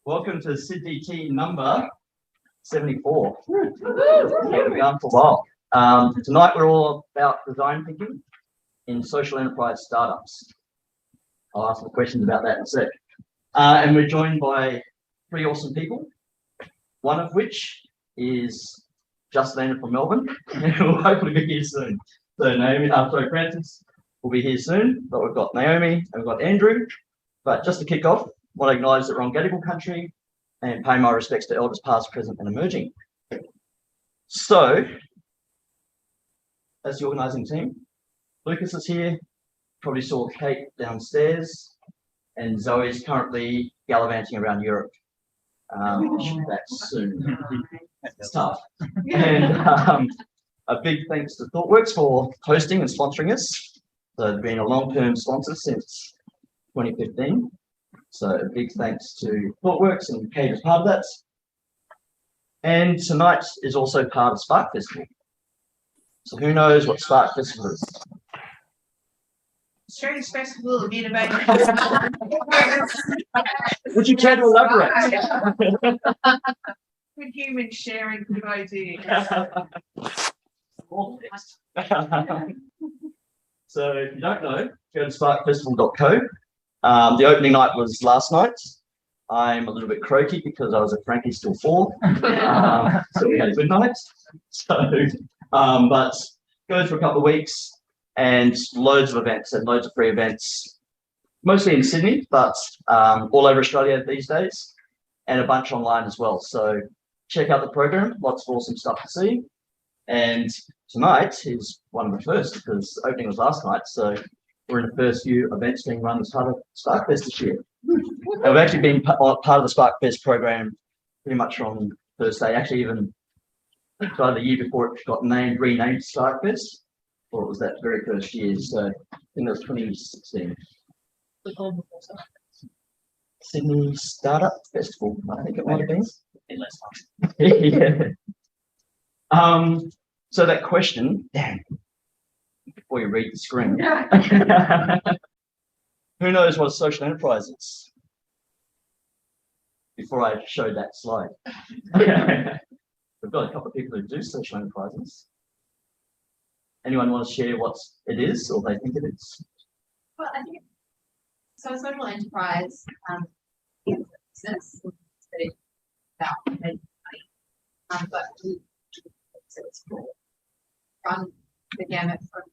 Welcome to SydDT number 74. We've been going for a while. Tonight we're all about design thinking in social enterprise startups. I'll ask some questions about that in a sec. And we're joined by three awesome people, one of which is just landed from Melbourne, and will hopefully be here soon. So Frances will be here soon, but we've got Naomi and we've got Andrew. But just to kick off, I want to acknowledge that we're on Gadigal country and pay my respects to elders past, present and emerging. So, as the organising team, Lucas is here, probably saw Kate downstairs, and Zoe's currently gallivanting around Europe. She'll be back soon. It's tough. And a big thanks to Thoughtworks for hosting and sponsoring us. So they've been a long-term sponsor since 2015. So a big thanks to Thoughtworks, and Kate is part of that. And tonight is also part of Spark Festival. So who knows what Spark Festival is? Australia's Festival of Innovation. Would you care to elaborate? With humans sharing good ideas. So if you don't know, go to sparkfestival.co. The opening night was last night. I'm a little bit croaky because I was at Frankie's till 4. So we had a good night. So, but goes for a couple of weeks and loads of events and loads of free events, mostly in Sydney, but all over Australia these days, and a bunch online as well. So check out the program, lots of awesome stuff to see. And tonight is one of the first because the opening was last night. So we're in the first few events being run as part of SparkFest this year. And we've actually been part of the SparkFest program pretty much from first day, actually even the year before it got renamed SparkFest, or it was that very first year. So I think it was 2016. Sydney Startup Festival, I think it might have been. Yeah. So that question, damn, before you read the screen. Who knows what a social enterprise is? Before I show that slide. We've got a couple of people who do social enterprises. Anyone want to share what it is or they think it is? Well, I think so. A social enterprise is a business that is about making money, but so it's cool. Run the gamut from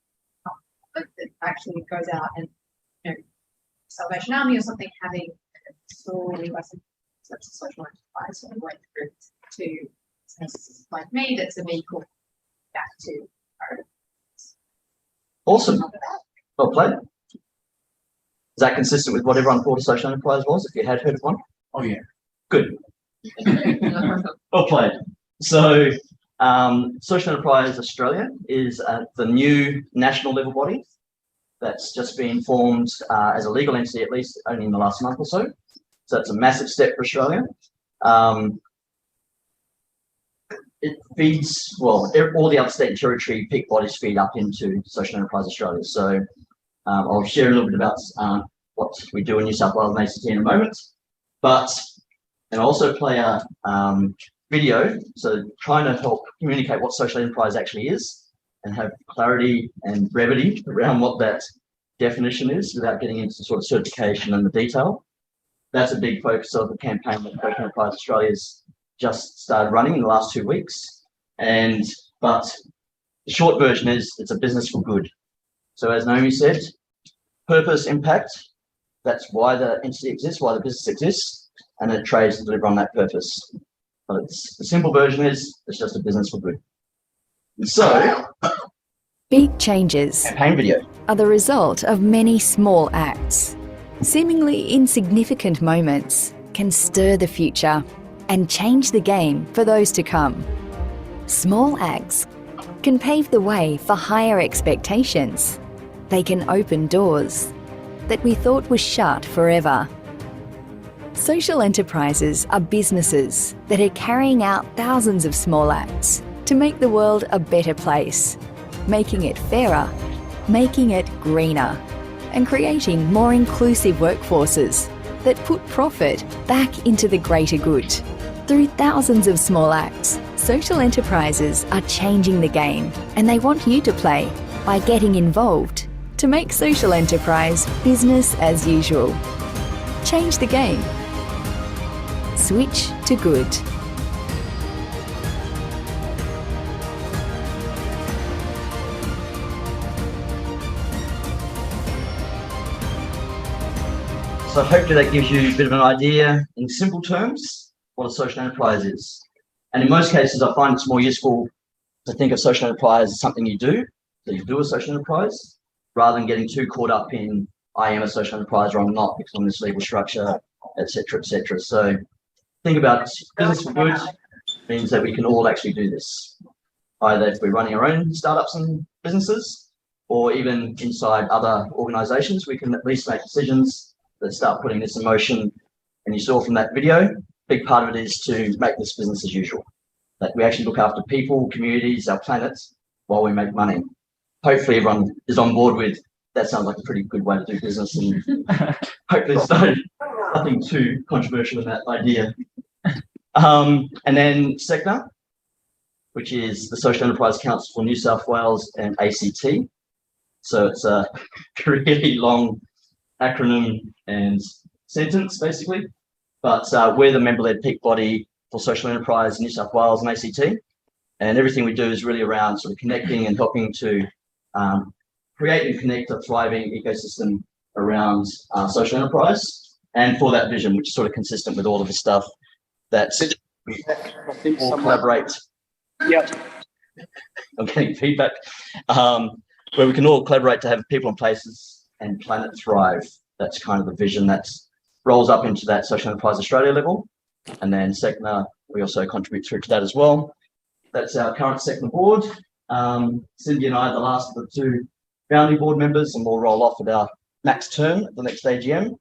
that actually goes out and, Salvation Army or something having a story lesson. So that's a social enterprise. So I went through to businesses like me that's a vehicle back to our. Awesome. Well played. Is that consistent with what everyone thought a social enterprise was, if you had heard of one? Oh, yeah. Good. Well played. So, Social Enterprise Australia is the new national level body that's just been formed as a legal entity, at least only in the last month or so. So it's a massive step for Australia. It feeds, well, all the other state and territory peak bodies feed up into Social Enterprise Australia. So I'll share a little bit about what we do in New South Wales and ACT in a moment. And also play a video, so trying to help communicate what social enterprise actually is and have clarity and brevity around what that definition is without getting into sort of certification and the detail. That's a big focus of the campaign that Social Enterprise Australia's just started running in the last 2 weeks. But the short version is it's a business for good. So as Naomi said, purpose, impact, that's why the entity exists, why the business exists, and it trades to deliver on that purpose. But the simple version is it's just a business for good. And so, big changes campaign video are the result of many small acts. Seemingly insignificant moments can stir the future and change the game for those to come. Small acts can pave the way for higher expectations. They can open doors that we thought were shut forever. Social enterprises are businesses that are carrying out thousands of small acts to make the world a better place, making it fairer, making it greener, and creating more inclusive workforces that put profit back into the greater good. Through thousands of small acts, social enterprises are changing the game, and they want you to play by getting involved to make social enterprise business as usual. Change the game. Switch to good. So hopefully that gives you a bit of an idea in simple terms what a social enterprise is. And in most cases, I find it's more useful to think of social enterprise as something you do, that you do a social enterprise, rather than getting too caught up in I am a social enterprise or I'm not because I'm this legal structure, etc., etc. So think about business for good means that we can all actually do this, either if we're running our own startups and businesses, or even inside other organizations, we can at least make decisions that start putting this in motion. And you saw from that video, big part of it is to make this business as usual, that we actually look after people, communities, our planet, while we make money. Hopefully everyone is on board with that. Sounds like a pretty good way to do business, and hopefully it's nothing too controversial in that idea. And then SECNA, which is the Social Enterprise Council for New South Wales and ACT. So it's a really long acronym and sentence, basically. But we're the member-led peak body for social enterprise in New South Wales and ACT. And everything we do is really around sort of connecting and helping to create and connect a thriving ecosystem around social enterprise, and for that vision, which is sort of consistent with all of the stuff that we all collaborate. Yep. I'm getting feedback. Where we can all collaborate to have people and places and planet thrive. That's kind of the vision that rolls up into that Social Enterprise Australia level. And then SECNA, we also contribute through to that as well. That's our current SECNA board. Cindy and I are the last of the two founding board members, and we'll roll off at our max term at the next AGM.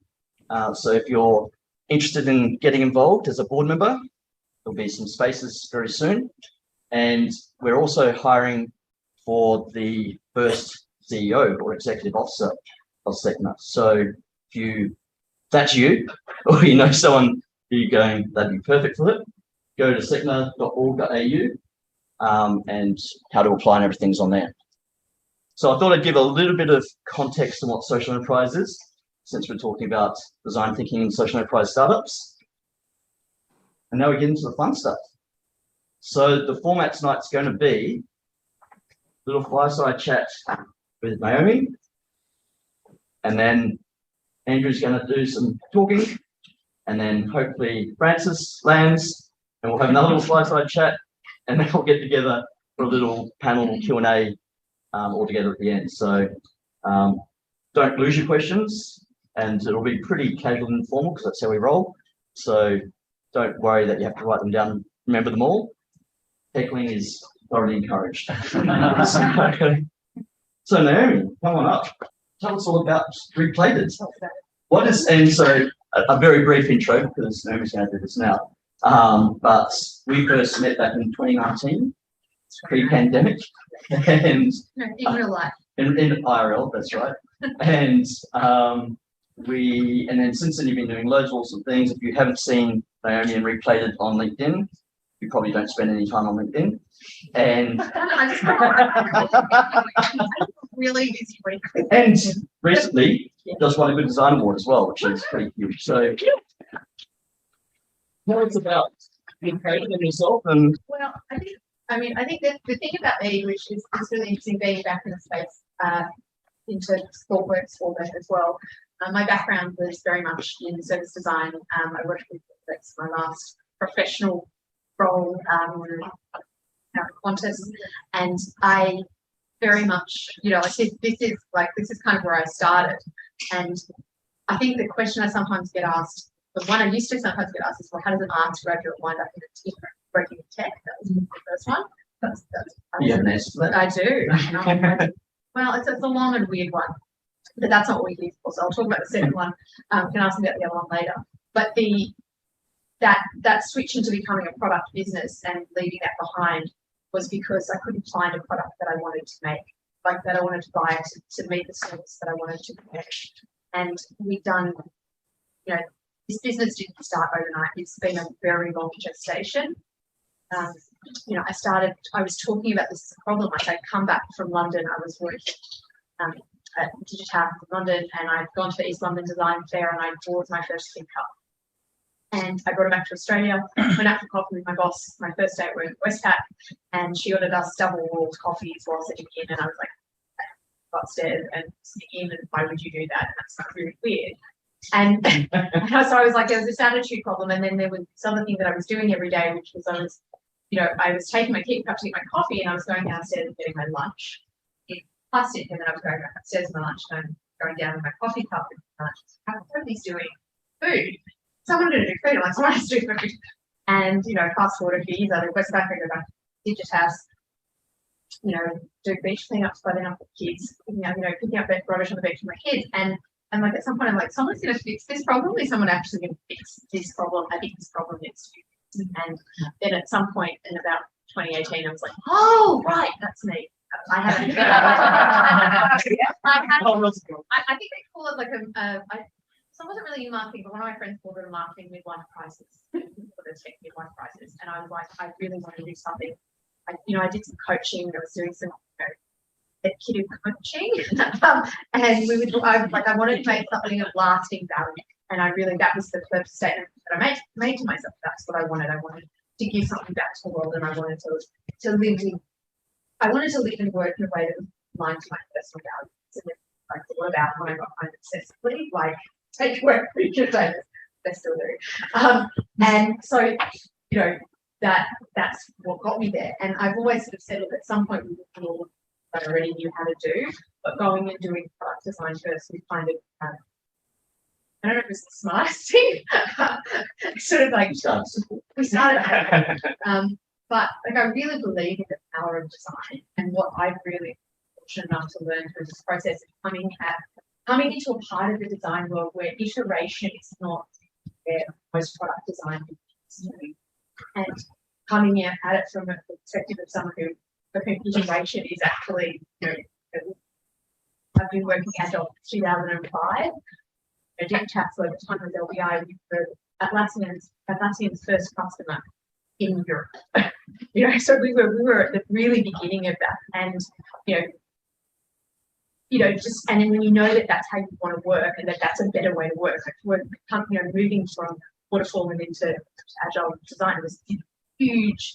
So if you're interested in getting involved as a board member, there'll be some spaces very soon. And we're also hiring for the first CEO or executive officer of SECNA. So if that's you, or you know someone who you're going, that'd be perfect for it, go to secna.org.au and how to apply and everything's on there. So I thought I'd give a little bit of context on what social enterprise is, since we're talking about design thinking and social enterprise startups. And now we get into the fun stuff. So the format tonight's going to be a little fireside chat with Naomi, and then Andrew's going to do some talking, and then hopefully Frances lands, and we'll have another little fireside chat, and then we'll get together for a little panel Q&A all together at the end. So don't lose your questions, and it'll be pretty casual and informal because that's how we roll. So don't worry that you have to write them down, remember them all. Heckling is thoroughly encouraged. So Naomi, come on up. Tell us all about rePlated. What is, and so a very brief intro because Naomi's going to do this now. But we first met back in 2019, pre-pandemic, and In real life. in IRL, that's right. And then since then you've been doing loads of awesome things. If you haven't seen Naomi and rePlated on LinkedIn, you probably don't spend any time on LinkedIn. And Really busy week. and recently just won a good design award as well, which is pretty huge. So tell us about rePlated and yourself. And Well, I think that the thing about me, which is really interesting, being back in the space into Thoughtworks for that as well. My background was very much in service design. I worked with Thoughtworks my last professional role contest, and I very much, I said this is kind of where I started. And I think the question I sometimes get asked, the one I used to sometimes get asked is, well, how does an arts graduate wind up in working in tech? That was the first one. you have an answer for that? I do. Well, it's a long and weird one, but that's not what we're here for. So I'll talk about the second one. Can ask me about the other one later. But that switch into becoming a product business and leaving that behind was because I couldn't find a product that I wanted to make, like that I wanted to buy to meet the service that I wanted to make. And we've done, this business didn't start overnight. It's been a very long gestation. You know, I was talking about this as a problem. Like, I'd come back from London. I was working at Digital in London, and I'd gone to the East London Design Fair, and I bought my first tin cup. And I brought it back to Australia, went out for coffee with my boss, my first day at work, Westpac, and she ordered us double walled coffees while sitting in, and I was like, got upstairs and sitting in, and why would you do that? And that's not really weird. And so I was like, there was this attitude problem, and then there was some thing that I was doing every day, which was I was taking my tea cup to get my coffee, and I was going downstairs and getting my lunch in plastic, and then I was going back upstairs in my lunchtime, going down with my coffee cup and lunch. How are these doing food? Someone to do food, I'm like, someone has to do food. And, you know, fast forward a few years, I go back to Digitas, you know, do beach cleanups, cleaning up the kids, picking up rubbish on the beach with my kids. And like, at some point, I'm like, someone's going to fix this problem. Is someone actually going to fix this problem? I think this problem needs to be fixed. And then at some point in about 2018, I was like, oh, right, that's me. I haven't. I think they call it like so I wasn't really in marketing, but one of my friends called it a marketing midlife crisis, for the tech midlife crisis. And I was like, I really want to do something. I did some coaching, and I was doing some executive coaching, and I wanted to make something of lasting value. And that was the first statement that I made to myself. That's what I wanted. I wanted to give something back to the world, and I wanted to live and work in a way that was aligned to my personal values. And I thought about when I got home obsessively, like, take work for your days. They still do. And so, you know, that's what got me there. And I've always sort of said, look, at some point we did all that I already knew how to do, but going and doing product design first, we kind of, I don't know if it's the smartest thing. Sort of like we started. But like, I really believe in the power of design, and what I've really fortunate enough to learn through this process is coming into a part of the design world where iteration is not where most product design is doing, and coming at it from a perspective of someone who iteration is actually, you know, I've been working Agile since 2005. Jack Chatslow at the time was LBI, Atlassian's first customer in Europe. You know, so we were at the really beginning of that, and just, and then when you know that that's how you want to work, and that's a better way to work, moving from waterfall and into agile design was huge.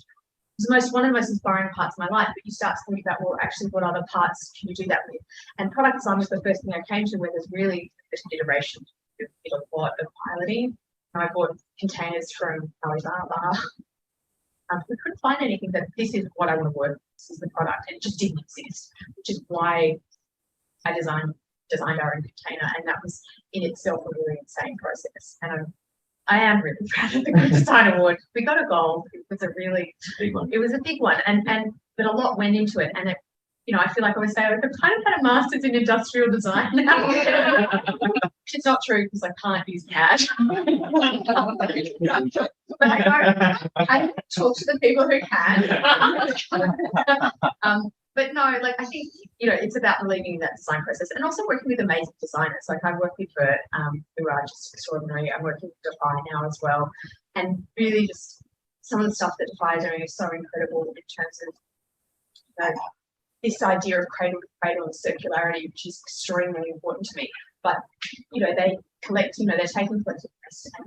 It was one of the most inspiring parts of my life. But you start to think about, well, actually, what other parts can you do that with? And product design was the first thing I came to, where there's really iteration. Did a lot of piloting. I bought containers from Alibaba. We couldn't find anything that this is what I want to work. This is the product, and it just didn't exist, which is why I designed our own container, and that was in itself a really insane process. And I am really proud of the Good Design Award. We got a gold. It was a really big one. It was a big one, and but a lot went into it. And it, I feel like I always say I've kind of had a master's in industrial design now. It's not true because I can't use CAD. But I talk to the people who can. But no, like, I think, it's about believing in that design process, and also working with amazing designers. Like, I work with Bert, who are just extraordinary. I'm working with Defy now as well. And really just some of the stuff that Defy is doing is so incredible in terms of this idea of cradle to cradle and circularity, which is extremely important to me. But, they collect, they're taking collective waste and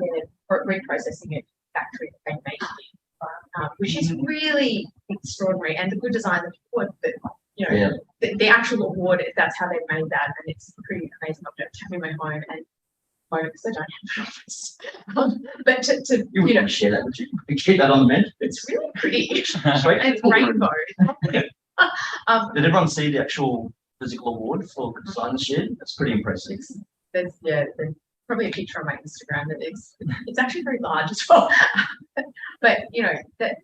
they're reprocessing it factory that they make it, which is really extraordinary. And the Good Design Award, the actual award, that's how they've made that, and it's a pretty amazing object to have in my home. And because I don't have an office, but to you wouldn't share that, would you? You keep that on the mend. It's really pretty. Sweet. And it's rainbow. Did everyone see the actual physical award for Good Design this year? That's pretty impressive. There's probably a picture on my Instagram that it's actually very large as well. But that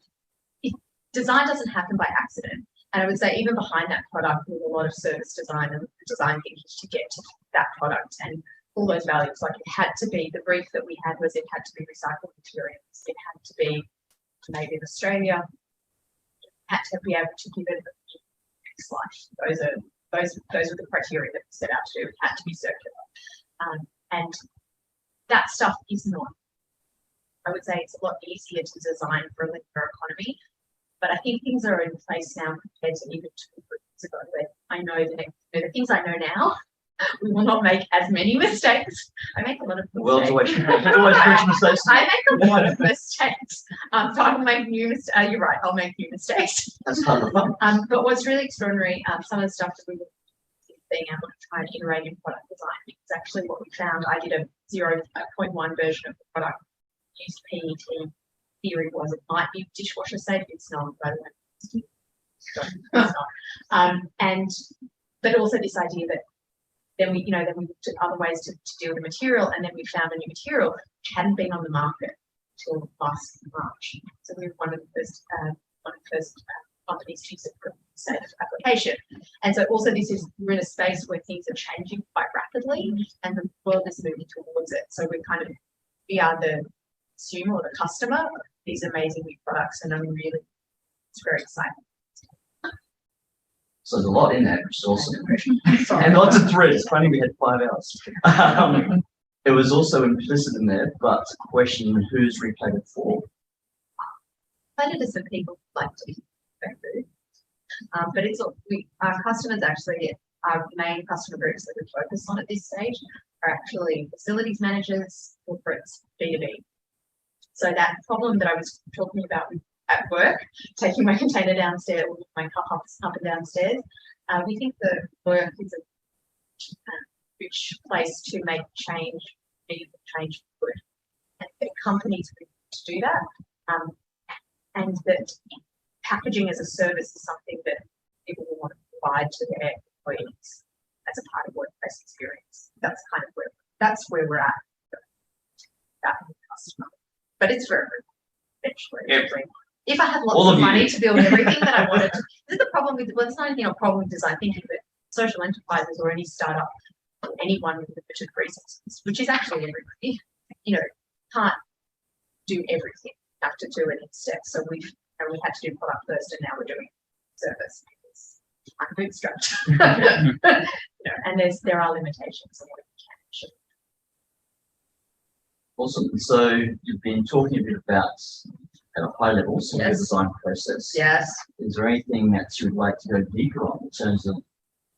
design doesn't happen by accident. And I would say even behind that product, there's a lot of service design and design thinking to get to that product and all those values. Like, it had to be, the brief that we had was it had to be recycled materials. It had to be made in Australia. It had to be able to give it a next life. Those were the criteria that we set out to do. It had to be circular. And that stuff is not. I would say it's a lot easier to design for a linear economy, but I think things are in place now compared to even 2 years ago. Where I know the things I know now, we will not make as many mistakes. I make a lot of mistakes. The world's always making mistakes. I make a lot of mistakes. So I will make new mistakes. You're right, I'll make new mistakes. That's kind of fun. But what's really extraordinary, some of the stuff that we were being able to try and iterate in product design is actually what we found. I did a 0.1 version of the product, used PET. Theory was it might be dishwasher safe. It's not, by the way. It's not. But also this idea that then we looked at other ways to deal with the material, and then we found a new material which hadn't been on the market until last March. So we were one of the first companies to use it for safe application. And so also we're in a space where things are changing quite rapidly, and the world is moving towards it. So we are the consumer or the customer of these amazing new products, and it's very exciting. So there's a lot in there, which is awesome. And lots of threads. Funny we had 5 hours. It was also implicit in there, but question who's rePlated for? Plated is some people who like to go food. But our customers actually, our main customer groups that we focus on at this stage are actually facilities managers, corporates, B2B. So that problem that I was talking about at work, taking my container downstairs, or my cup up and downstairs, we think that work is a rich place to make change, meaningful change for good. And that companies will to do that, and that packaging as a service is something that people will want to provide to their employees as a part of workplace experience. That's kind of where we're at. That customer, but it's for eventually. If I had lots of money to build everything that I wanted to, this is the problem with, well, it's not anything a problem with design thinking, but social enterprises or any startup or anyone with limited resources, which is actually everybody, can't do everything, have to do it in steps. So we had to do product first, and now we're doing service because I'm bootstrapped. And there are limitations on what we can achieve. Awesome. So you've been talking a bit about at a high level, some of the design process. Yes. Is there anything that you would like to go deeper on in terms of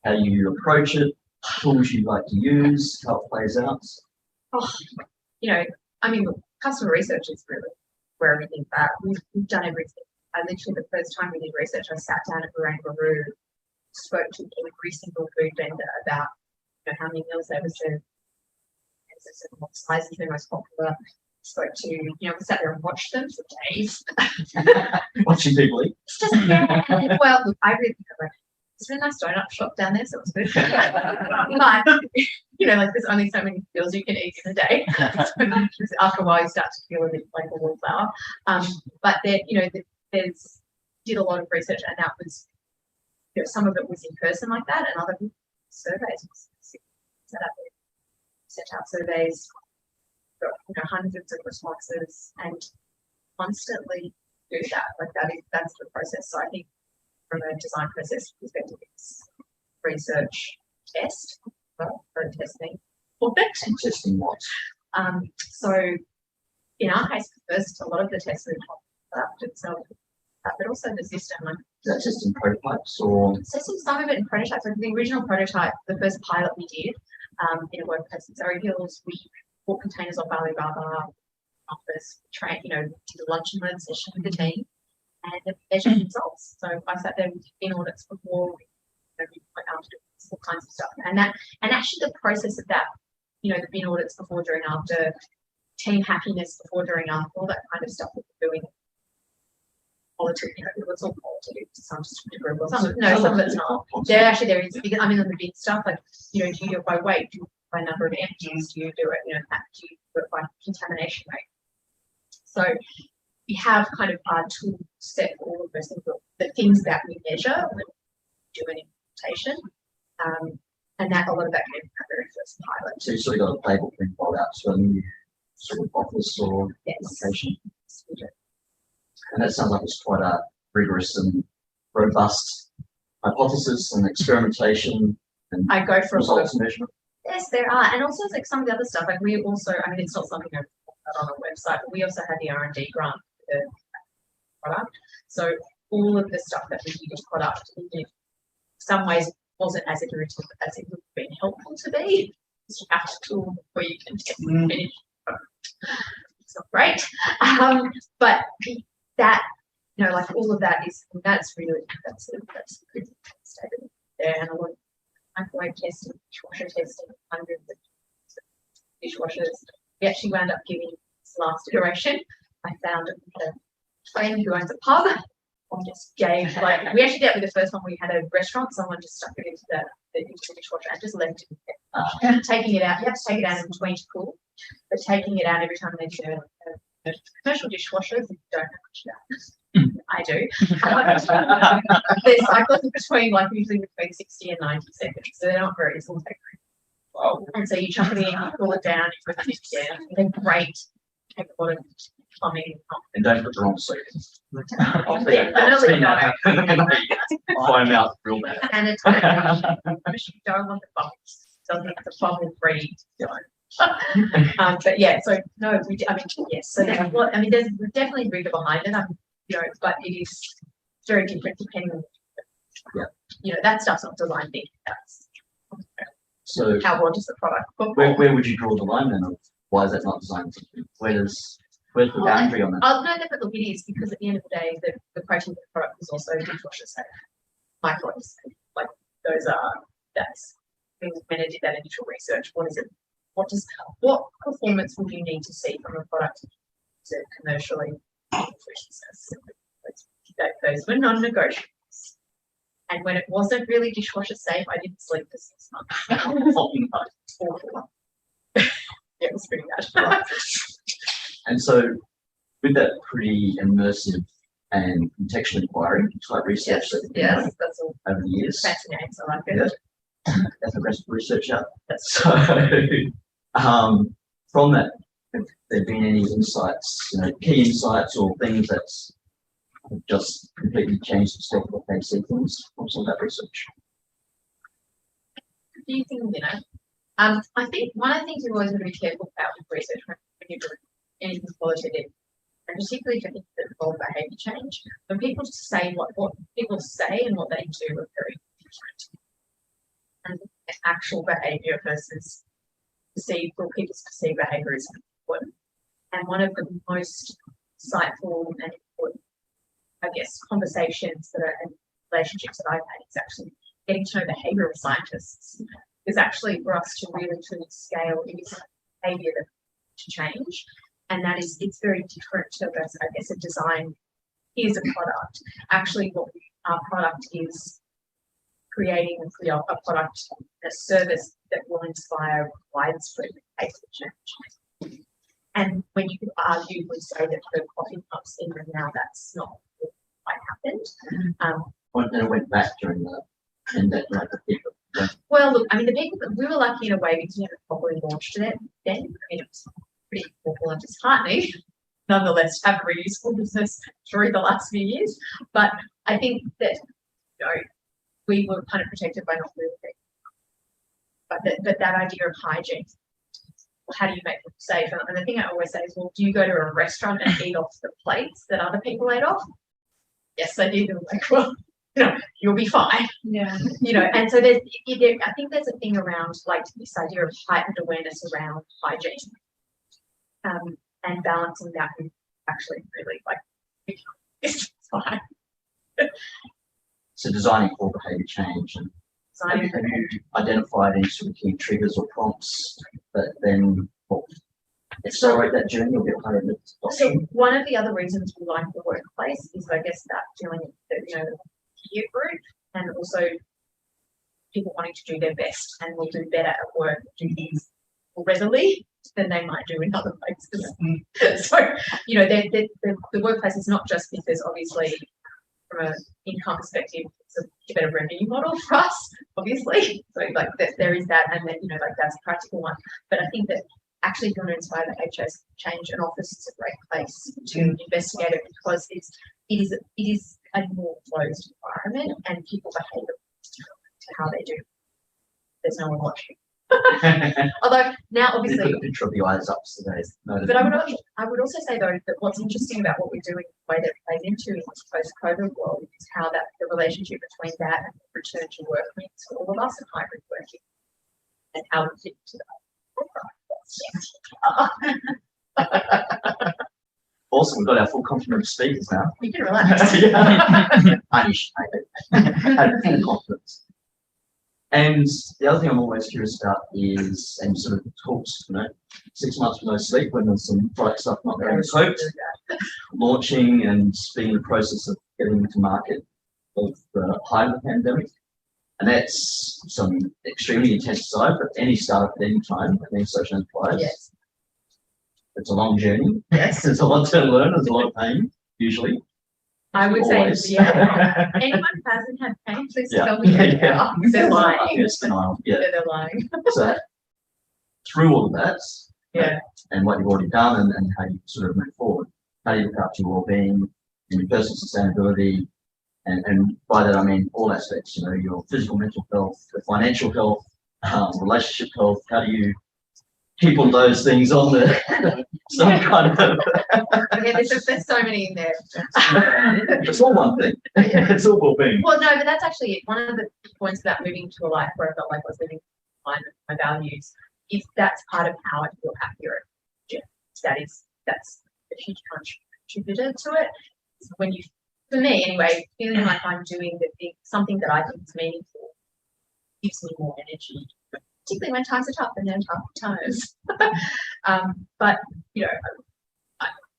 how you approach it, tools you'd like to use, how it plays out? Customer research is really where everything's at. We've done everything. I literally, the first time we did research, I sat down at Barangaroo, spoke to every single food vendor about how many meals they were serving, what sizes they're most popular. Spoke to, we sat there and watched them for days. Watching people eat. Well, look, I really it's a really nice donut shop down there, so it's good. But there's only so many meals you can eat in a day. So after a while, you start to feel a bit like a wallflower. But there, there's did a lot of research, and that was, some of it was in person like that, and other surveys. Set out surveys. Got, hundreds of responses, and constantly do that. That's the process. So I think from a design process perspective, it's research, test, for testing, perfect. And testing what? So in our case, first, a lot of the tests we've talked itself, but also the system. Is that testing prototypes or? Testing some of it in prototypes. Like the original prototype, the first pilot we did in a workplace in Surrey Hills, we bought containers off Alibaba office, did a lunch and learn session with the team, and measured results. So I sat there with bin audits before we went out to do all kinds of stuff, and actually the process of that, the bin audits before, during, after, team happiness before, during, after, all that kind of stuff that we're doing. Politics, it's all qualitative to some degree. Well, some of it's not. There is. I mean, on the big stuff, like do you do it by weight? Do you do it by number of empties? Do you do it, do you do it by contamination rate? So we have kind of our tool set for all of those things, the things that we measure when we do an implementation, and that a lot of that came from our very first pilot. So you sort of got a playbook being rolled out to a new sort of office or application. And that sounds like it's quite a rigorous and robust hypothesis and experimentation and I go for results measurement. Yes, there are. And also like some of the other stuff, like we also, I mean, it's not something I've put on our website, but we also had the R&D grant for the product. So all of the stuff that we did in product, in some ways wasn't as iterative as it would have been helpful to be. You have to tool before you can test and finish. It's not great. But that, you know, like all of that is, that's really, that's a good state of there. And a lot of microwave testing, dishwasher testing, hundreds of dishwashers. We actually wound up giving this last iteration. I found a friend who owns a pub and just gave, like, we actually did it with the first one. We had a restaurant, someone just stuck it into the dishwasher and just left it. Taking it out, you have to take it out in between to cool, but taking it out every time they do it. Commercial dishwashers don't have much of that. I do. Their cycles are between, like, usually between 60 and 90 seconds, so they're not very easy. And so you chuck it in, you cool it down, you put it down. They're great. Take a lot of plumbing. And don't put the wrong seconds. Yeah, I'm out real bad. And it's you don't want the bubbles. So it's a bubble free. But yeah, so no, I mean, yes. So there's, well, I mean, there's definitely rigor behind it. You know, but it is very different depending on, you know, that stuff's not design thinking. That's So how well does the product look? where would you draw the line then? Of why is that not design thinking? Where's the boundary on that? Oh no, but look, it is, because at the end of the day, the criteria of the product is also dishwasher safe, microwave safe. Like those are, that's things when I did that initial research. What is it? What performance would you need to see from a product to commercially those were non-negotiables. And when it wasn't really dishwasher safe, I didn't sleep for 6 months. Awful. Yeah, it was pretty bad. And so with that pretty immersive and contextual inquiry type research that you've done That's all over the years. fancy names, I like it. That's a research out. So from that, have there been any insights, you know, key insights or things that's just completely changed the perspective of how you see things from some of that research? Do you think, you know, I think one of the things you've always got to be careful about with research when you're doing anything qualitative, and particularly for things that involve behaviour change, when people say what people say and what they do are very different. And actual behaviour versus people's perceived behaviour is important. And one of the most insightful and important, I guess, conversations that are in relationships that I've had is actually getting to know behavioural scientists. Because actually for us to really truly scale, it is behaviour to change. And that is, it's very different to, I guess, a design. Here's a product. Actually, what our product is creating a product, a service that will inspire widespread pace of change. And when you could arguably say that the coffee cups in and now that's not what quite happened. And it went back during the pandemic, like the people. Well, look, I mean, the people, we were lucky in a way because we haven't properly launched it then. I mean, it was pretty awful and disheartening. Nonetheless, have a very useful business through the last few years. But I think that, you know, we were kind of protected by not moving. But that idea of hygiene, how do you make them safe? And the thing I always say is, well, do you go to a restaurant and eat off the plates that other people ate off? Yes, I did. Like, well, you know, you'll be fine. Yeah. You know, and so I think there's a thing around like this idea of heightened awareness around hygiene, and balancing that with actually really like it's fine. So designing for behaviour change, and have you identified any sort of key triggers or prompts that then accelerate that journey or get part of it? So one of the other reasons we like the workplace is, I guess, that feeling of the, you know, peer group, and also people wanting to do their best and will do better at work, do things more readily than they might do in other places. So, you know, the workplace is not just because obviously from an income perspective, it's a better revenue model for us, obviously. So like there is that, and that, you know, like that's a practical one. But I think that actually if you want to inspire the HS change, an office is a great place to investigate it because it is a more closed environment and people behave to how they do. There's no one watching. Although now, You obviously, put a picture of your eyes up today. but I would also say though that what's interesting about what we're doing, the way that it plays into in this post-COVID world, is how that the relationship between that and return to work means for all of us and hybrid working, and how we fit to that. Awesome, we've got our full complement of speakers now. You can relax. Punish, had full confidence. And the other thing I'm always curious about is, and sort of talks, 6 months with no sleep when there's some product stuff not going as hoped, launching and being in the process of getting into market of the height of the pandemic. And that's some extremely intense side, but any startup at any time, any social enterprise, Yes. it's a long journey. Yes. There's a lot to learn, there's a lot of pain, usually. I would Always. say, yeah. Anyone who hasn't had pain, please Yeah. tell me Yeah. they're lying. Yes, denial. Yeah. They're lying. So through all of that, Yeah. and what you've already done and how you sort of move forward, how do you look after your well-being and your personal sustainability? And by that I mean all aspects, your physical, mental health, the financial health, relationship health. How do you keep all those things on there? Some kind of Okay, there's so many in there. it's all one thing. It's all well-being. Well, no, but that's actually it. One of the points about moving to a life where I felt like I was living in line with my values is that's part of how I feel happier. Yeah, that's a huge contributor to it. So when you, for me anyway, feeling like I'm doing the thing, something that I think is meaningful, gives me more energy, particularly when times are tough and they're tough times. But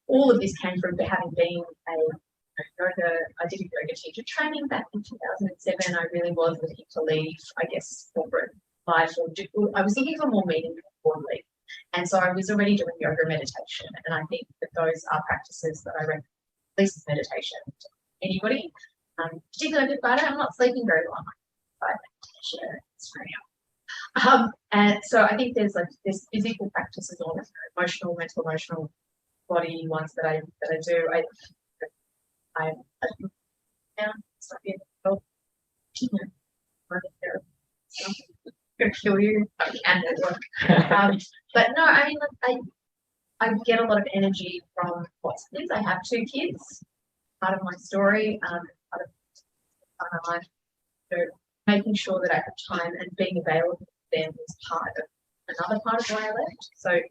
all of this came from having been I did a yoga teacher training back in 2007. I really was looking to leave, I guess, corporate life. I was looking for more meaning broadly. And so I was already doing yoga meditation. And I think that those are practices that I recommend, at least meditation, to anybody. Particularly if I'm not sleeping very long. But it's very helpful. And so I think there's physical practices, all emotional, mental, emotional, body ones that I do. I'm gonna kill you and but no, I mean, I get a lot of energy from lots of things. I have 2 kids, part of my story, part of my life. So making sure that I have time and being available for them is part of another part of why I left. So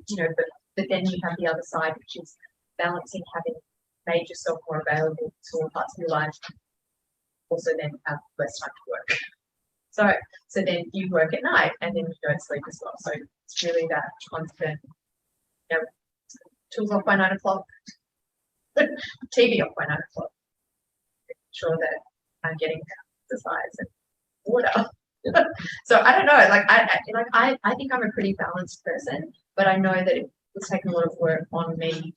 but then you have the other side, which is balancing having made yourself more available to all parts of your life, also then have less time to work. So then you work at night and then you don't sleep as well. So it's really that constant, tools off by 9 o'clock, TV off by 9 o'clock. Making sure that I'm getting exercise and water. So I don't know, I think I'm a pretty balanced person, but I know that it's taken a lot of work on me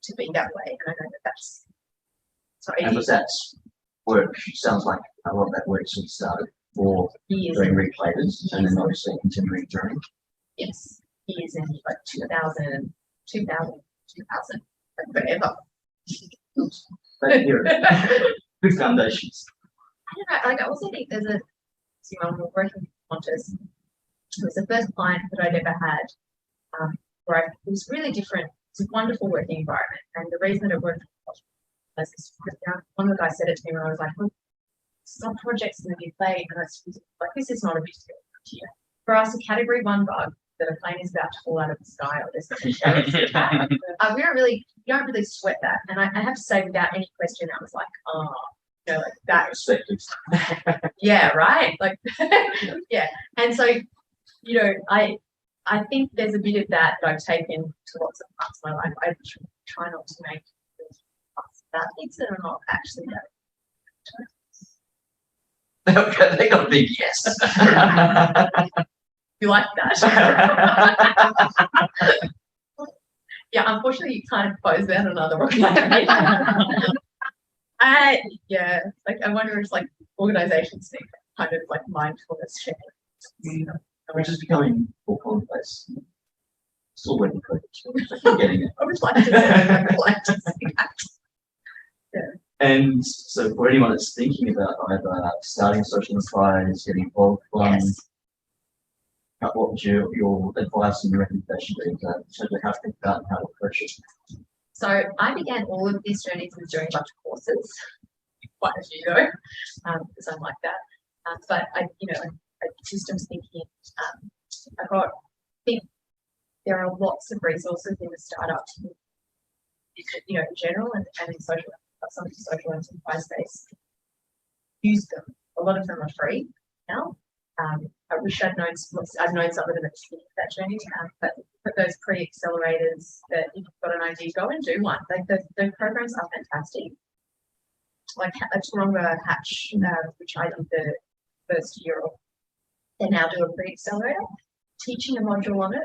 to be that way, and I know that that's so And was that work? Sounds like a lot of that work sort of started for years. doing rePlated, and then obviously continuing during. Yes, years in like 2000, like forever. But here, good foundations. I don't know, I also think there's I'm working with Qantas. It was the first client that I'd ever had, where it was really different. It's a wonderful working environment, and the reason that it worked was one of the guys said it to me when I was like, "Look, some projects going to be played," and I was like, "This is not a big deal here. For us, a category 1 bug that a plane is about to fall out of the sky or this we don't really sweat that." And I have to say, without any question, I was like, "Oh." Like that Perspectives. yeah, right, like yeah. And so I think there's a bit of that I've taken to lots of parts of my life. I try not to make about things that are not actually that. They got a big yes. You like that? Yeah, unfortunately you can't impose that on other organizations. I wonder if organizations think kind of like mindfulness sharing. Which is becoming more commonplace. Still working for it. Getting it. I would like to see that. Yeah. And so for anyone that's thinking about either starting a social enterprise, getting involved with one, Yes. what would your advice and your recommendation be to how to think about how to approach it? So I began all of these journeys with doing a bunch of courses quite a few ago, because I'm like that. But I systems thinking. I think there are lots of resources in the startups, in general and in social, some of the social enterprise space. Use them. A lot of them are free now. I wish I'd known some of them at the beginning of that journey, but those pre-accelerators that if you've got an idea, go and do one. Like the programs are fantastic. Like a Toronga Hatch, which I did the first year of, they now do a pre-accelerator, teaching a module on it,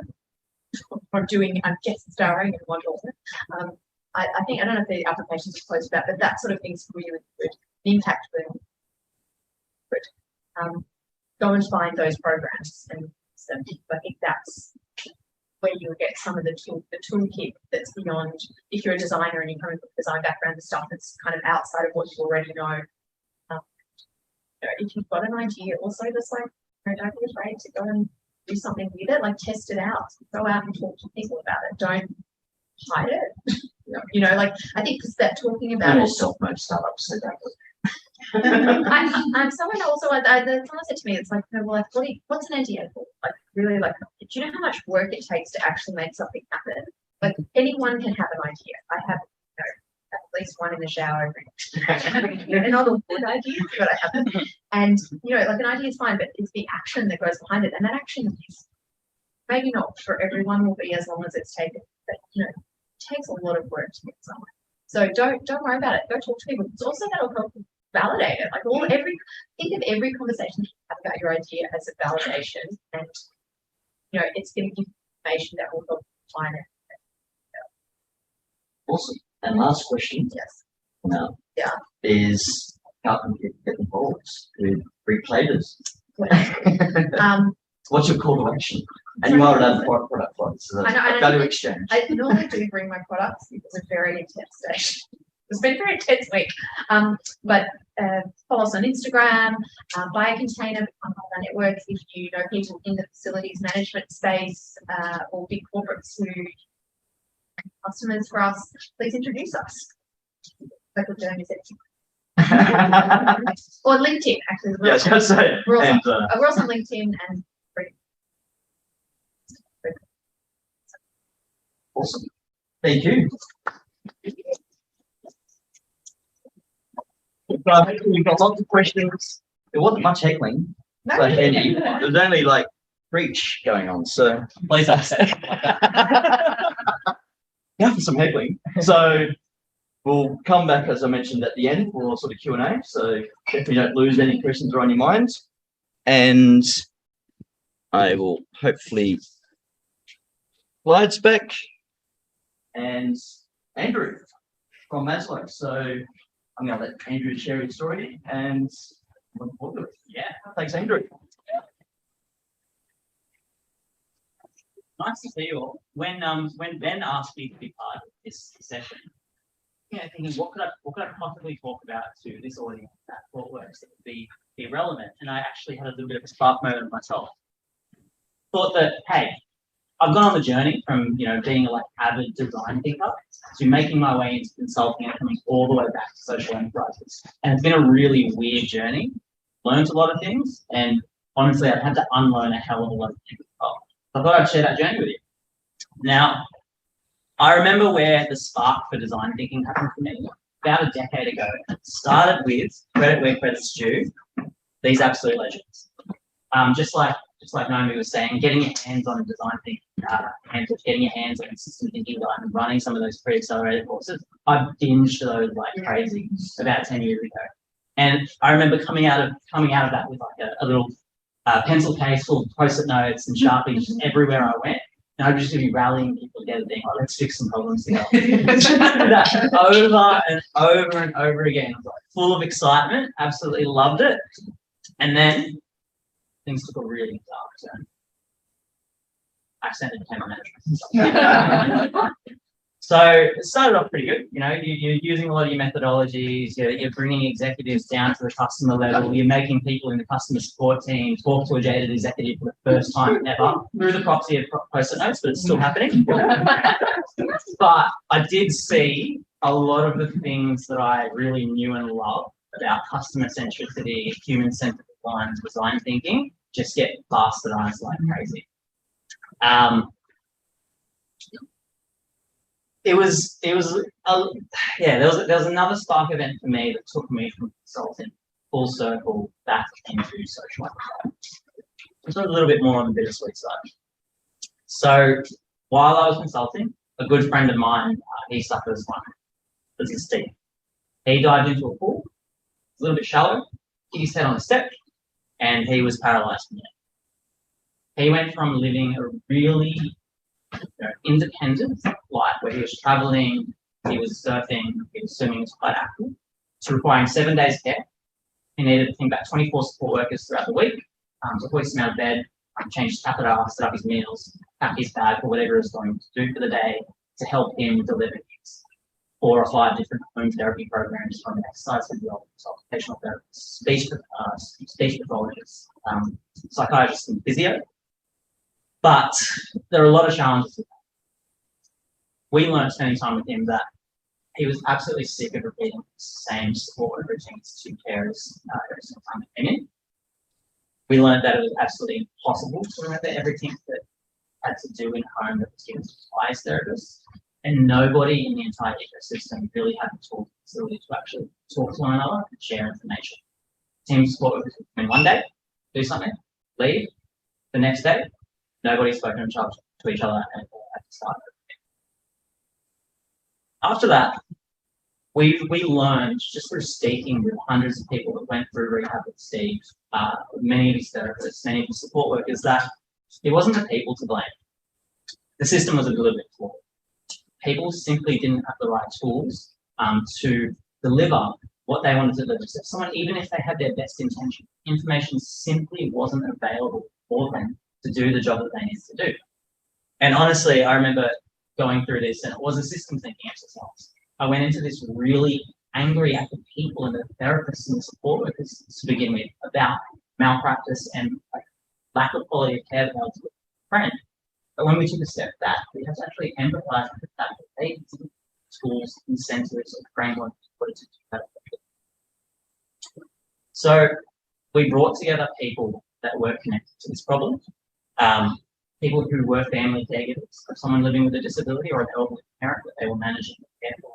or doing guest starring in a module on it. I think, I don't know if the applications are close to that, but that sort of thing's really good. The impact room. Go and find those programs, and I think that's where you'll get some of the toolkit that's beyond, if you're a designer and you come from a design background, the stuff that's kind of outside of what you already know. If you've got an idea, also just like, don't be afraid to go and do something with it, like test it out, go out and talk to people about it, don't hide it. Like I think because that talking about it, self-made startups say that. I'm someone also, someone said to me, it's like, well, like, what's an idea for? Like, really, like, do you know how much work it takes to actually make something happen? Like, anyone can have an idea. I have, at least one in the shower. And all the good ideas, but I have them. And, like an idea is fine, but it's the action that goes behind it. And that action is maybe not for everyone will be as long as it's taken, but, it takes a lot of work to get somewhere. So don't worry about it. Go talk to people. It's also that'll help you validate it. Like think of every conversation you have about your idea as a validation, and it's going to give information that will help define it. Awesome. And last question. Yes. Now, yeah. Is how can you get involved with rePlated? What's your call to action? And you are allowed product points, so that's value exchange. I normally do bring my products because it's a very intense session. It's been a very intense week. But follow us on Instagram, buy a container, become part of our network. If you know people in the facilities management space or big corporates who are customers for us, please introduce us. Like what Jeremy said. Or LinkedIn, actually. Yeah, I was going to say. We're also on LinkedIn and awesome. Thank you. We've got lots of questions. There wasn't much heckling. no. So any. There was only like preach going on. So please accept. Yeah, for some heckling. So we'll come back, as I mentioned at the end, for sort of Q&A. So definitely don't lose any questions that are on your mind. And I will hopefully slides back. And Andrew from Maslow. So I'm going to let Andrew share his story and look forward to it. Yeah, thanks, Andrew. Nice to see you all. When Ben asked me to be part of this session, thinking what could I possibly talk about to this audience at Thoughtworks that would be relevant, and I actually had a little bit of a spark moment myself. Thought that, hey, I've gone on the journey from being a avid design thinker to making my way into consulting and coming all the way back to social enterprises. And it's been a really weird journey. Learned a lot of things, and honestly, I've had to unlearn a hell of a lot of things as well. So I thought I'd share that journey with you. Now, I remember where the spark for design thinking happened for me about a decade ago. It started with credit where credit's due. These absolute legends. Just like Naomi was saying, getting your hands on a design thinking, and getting your hands on system thinking, and running some of those pre-accelerated courses. I binged those like crazy about 10 years ago. And I remember coming out of that with a little pencil case full of post-it notes and Sharpies just everywhere I went. And I'd just be rallying people together, being like, let's fix some problems together. That over and over and over again. I was full of excitement, absolutely loved it. And then things took a really dark turn. Accidentally became a management. So it started off pretty good. You know, you're using a lot of your methodologies. You're bringing executives down to the customer level. You're making people in the customer support team talk to a jaded executive for the first time ever through the proxy of post-it notes, but it's still happening. But I did see a lot of the things that I really knew and loved about customer centricity, human-centered design thinking, just get bastardized like crazy. There was another spark event for me that took me from consulting full circle back into social enterprise. It's a little bit more on the bittersweet side. So while I was consulting, a good friend of mine, he suffered one. This is Steve. He dived into a pool, a little bit shallow, hit his head on a step, and he was paralyzed from there. He went from living a really independent life where he was traveling, he was surfing, he was swimming, he was quite active, to requiring 7 days care. He needed to think about 24 support workers throughout the week to hoist him out of bed, change his catheter, set up his meals, pack his bag for whatever he was going to do for the day to help him deliver his 4 or 5 different home therapy programs from exercise physiologists, occupational therapists, speech pathologists, psychiatrists and physio. But there are a lot of challenges with that. We learned spending time with him that he was absolutely sick of repeating the same support routines to carers every single time he came in. We learned that it was absolutely impossible to remember everything that had to do in home that was given to his therapists. And nobody in the entire ecosystem really had the tools and facility to actually talk to one another and share information. Team support workers would come in one day, do something, leave. The next day, nobody spoke to each other and at the start. After that, we learned just through speaking with hundreds of people that went through rehab with Steve, many of his therapists, many of his support workers, that it wasn't the people to blame. The system was a little bit flawed. People simply didn't have the right tools to deliver what they wanted to deliver. So someone, even if they had their best intention, information simply wasn't available for them to do the job that they needed to do. And honestly, I remember going through this, and it was a system thinking exercise. I went into this really angry at the people and the therapists and the support workers to begin with about malpractice and lack of quality of care that I was with a friend. But when we took a step back, we had to actually empathize with the fact that they didn't tools, incentives, or frameworks to do that. So we brought together people that were connected to this problem. People who were family caregivers of someone living with a disability or an elderly parent that they were managing the care for,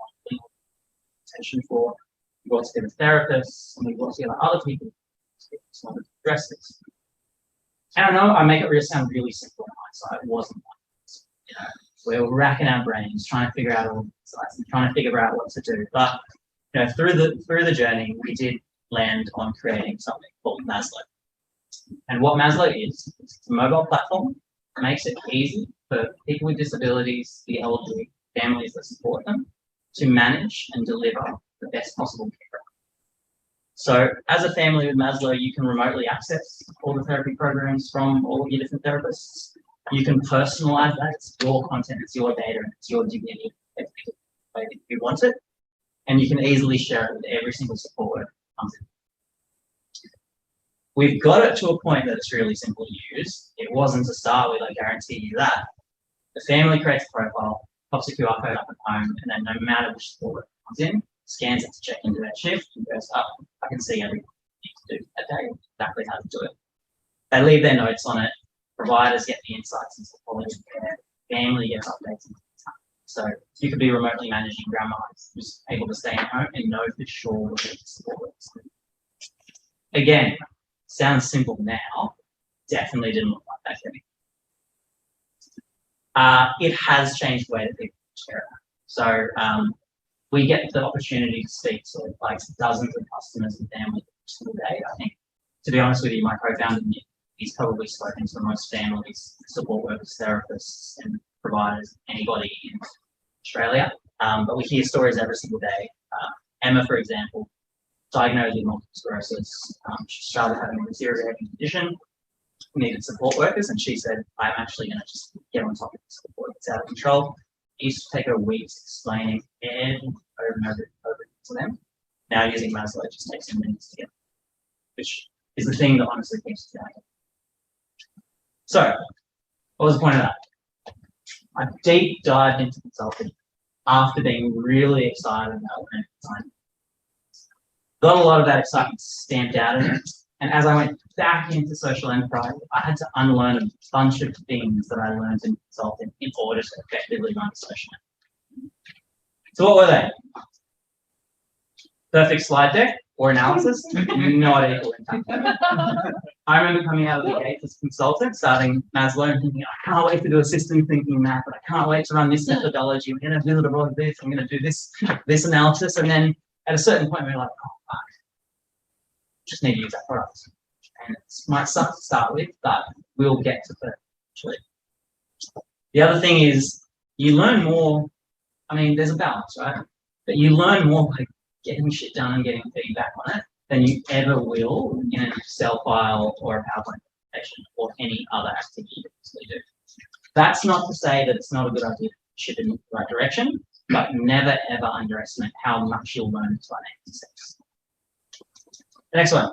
attention for. We brought together therapists, and we brought together other people to address this. And I know I make it sound really simple in hindsight. It wasn't. We were racking our brains trying to figure out all the insights and trying to figure out what to do. But through the journey, we did land on creating something called Maslow. And what Maslow is, it's a mobile platform. It makes it easy for people with disabilities, the elderly, families that support them, to manage and deliver the best possible care. So as a family with Maslow, you can remotely access all the therapy programs from all of your different therapists. You can personalize that. It's your content, it's your data, and it's your dignity if you want it. And you can easily share it with every single support worker that comes in. We've got it to a point that it's really simple to use. It wasn't to start with, I guarantee you that. The family creates a profile, pops a QR code up at home, and then no matter which support worker comes in, scans it to check into that shift, and goes up. I can see everything you need to do that day, exactly how to do it. They leave their notes on it. Providers get the insights into the quality of care. Family gets updates into the time. So you could be remotely managing grandma who's able to stay at home and know for sure what the support works. Again, sounds simple now. Definitely didn't look like that to me. It has changed the way that people share. So we get the opportunity to speak to like dozens of customers and families every single day. I think, to be honest with you, my co-founder, Nick, he's probably spoken to the most families, support workers, therapists, and providers, anybody in Australia. But we hear stories every single day. Emma, for example, diagnosed with multiple sclerosis. She started having a deteriorating condition, needed support workers, and she said, I'm actually going to just get on top of this before it gets out of control. It used to take her weeks explaining everything over and over to them. Now using Maslow, it just takes 10 minutes to get, which is the thing that honestly keeps us going. So, what was the point of that? I deep dived into consulting after being really excited about learning design. Got a lot of that excitement stamped out of it. And as I went back into social enterprise, I had to unlearn a bunch of things that I learned in consulting in order to effectively run social enterprise. So what were they? Perfect slide deck or analysis? Not equal impact. I remember coming out of the gate as a consultant, starting Maslow and thinking, I can't wait to do a system thinking map, and I can't wait to run this methodology. We're going to build all of this. I'm going to do this analysis. And then at a certain point, we're like, oh, fuck. Just need to use that product. And it might suck to start with, but we'll get to that eventually. The other thing is you learn more. I mean, there's a balance, right? But you learn more by getting shit done and getting feedback on it than you ever will in an Excel file or a PowerPoint presentation or any other activity that we do. That's not to say that it's not a good idea to shift in the right direction, but never ever underestimate how much you'll learn to run steps. The next one.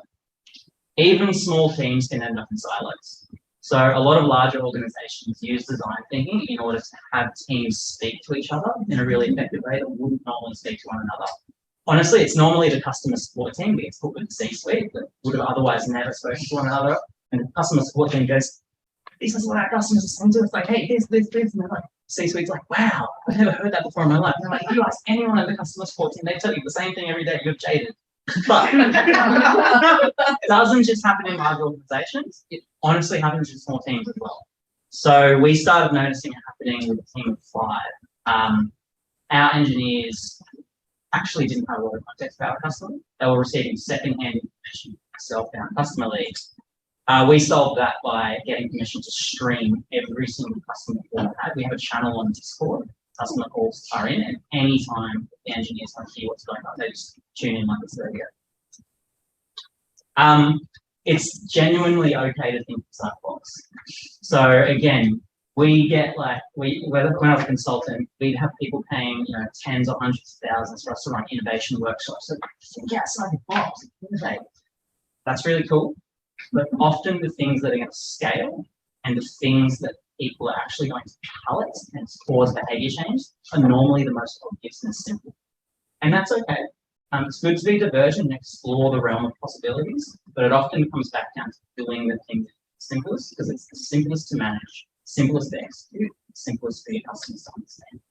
Even small teams can end up in silos. So a lot of larger organizations use design thinking in order to have teams speak to each other in a really effective way that wouldn't normally speak to one another. Honestly, it's normally the customer support team gets put with the C-suite that would have otherwise never spoken to one another. And the customer support team goes, this is what our customers are saying to us, like, hey, this. And they're like, C-suite's like, wow, I've never heard that before in my life. And they're like, if you ask anyone in the customer support team, they tell you the same thing every day, you're jaded. But it doesn't just happen in large organizations, it honestly happens in small teams as well. So we started noticing it happening with a team of 5. Our engineers actually didn't have a lot of context about our customer. They were receiving second-hand information from self-found customer leads. We solved that by getting permission to stream every single customer call we had. We have a channel on Discord. Customer calls are in, and anytime the engineers want to hear what's going on, they just tune in like it's their radio. It's genuinely okay to think outside the box. So again, we get like when I was a consultant, we'd have people paying tens or hundreds of thousands for us to run innovation workshops. So think outside the box, innovate. That's really cool. But often the things that are going to scale and the things that people are actually going to pallet and cause behavior change are normally the most obvious and simple. And that's okay. It's good to be divergent and explore the realm of possibilities, but it often comes back down to doing the thing simplest because it's the simplest to manage, simplest to execute, simplest for your customers to understand.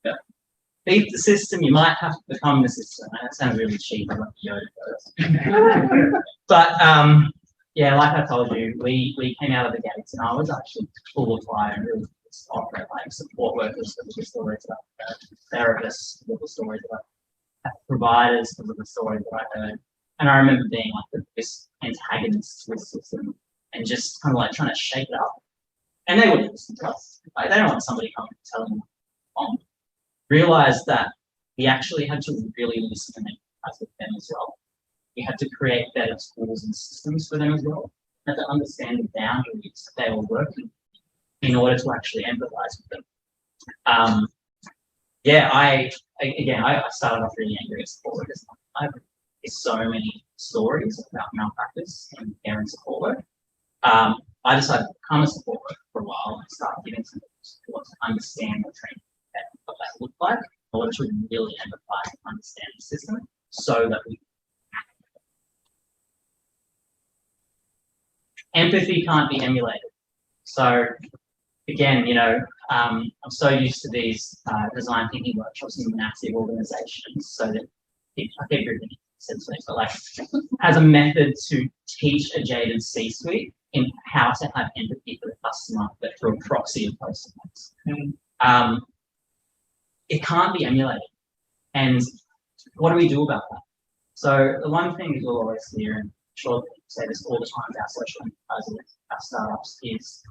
Yeah. Beat the system, you might have to become the system. That sounds really cheap, I like Yoda first. But yeah, like I told you, we came out of the gates and I was actually full of fire and really operate like support workers for the stories about therapists for the stories about providers for the stories that I heard. And I remember being like this antagonist to the system and just kind of like trying to shake it up. And they wouldn't listen to us. Like they don't want somebody coming and telling them. Realized that we actually had to really listen and empathize with them as well. We had to create better tools and systems for them as well. We had to understand the boundaries that they were working in order to actually empathize with them. Yeah, I started off really angry at support workers. I've heard so many stories about malpractice and care and support work. I decided to become a support worker for a while and start giving some support to understand the training what that looked like in order to really empathize and understand the system so that we empathy can't be emulated. So again, I'm so used to these design thinking workshops in massive organizations so that I keep repeating essentially, but like as a method to teach a jaded C-suite in how to have empathy for the customer, but through a proxy of post-its. It can't be emulated. And what do we do about that? So the one thing that you'll always hear, and I'm sure people say this all the time with our social enterprises, our startups, is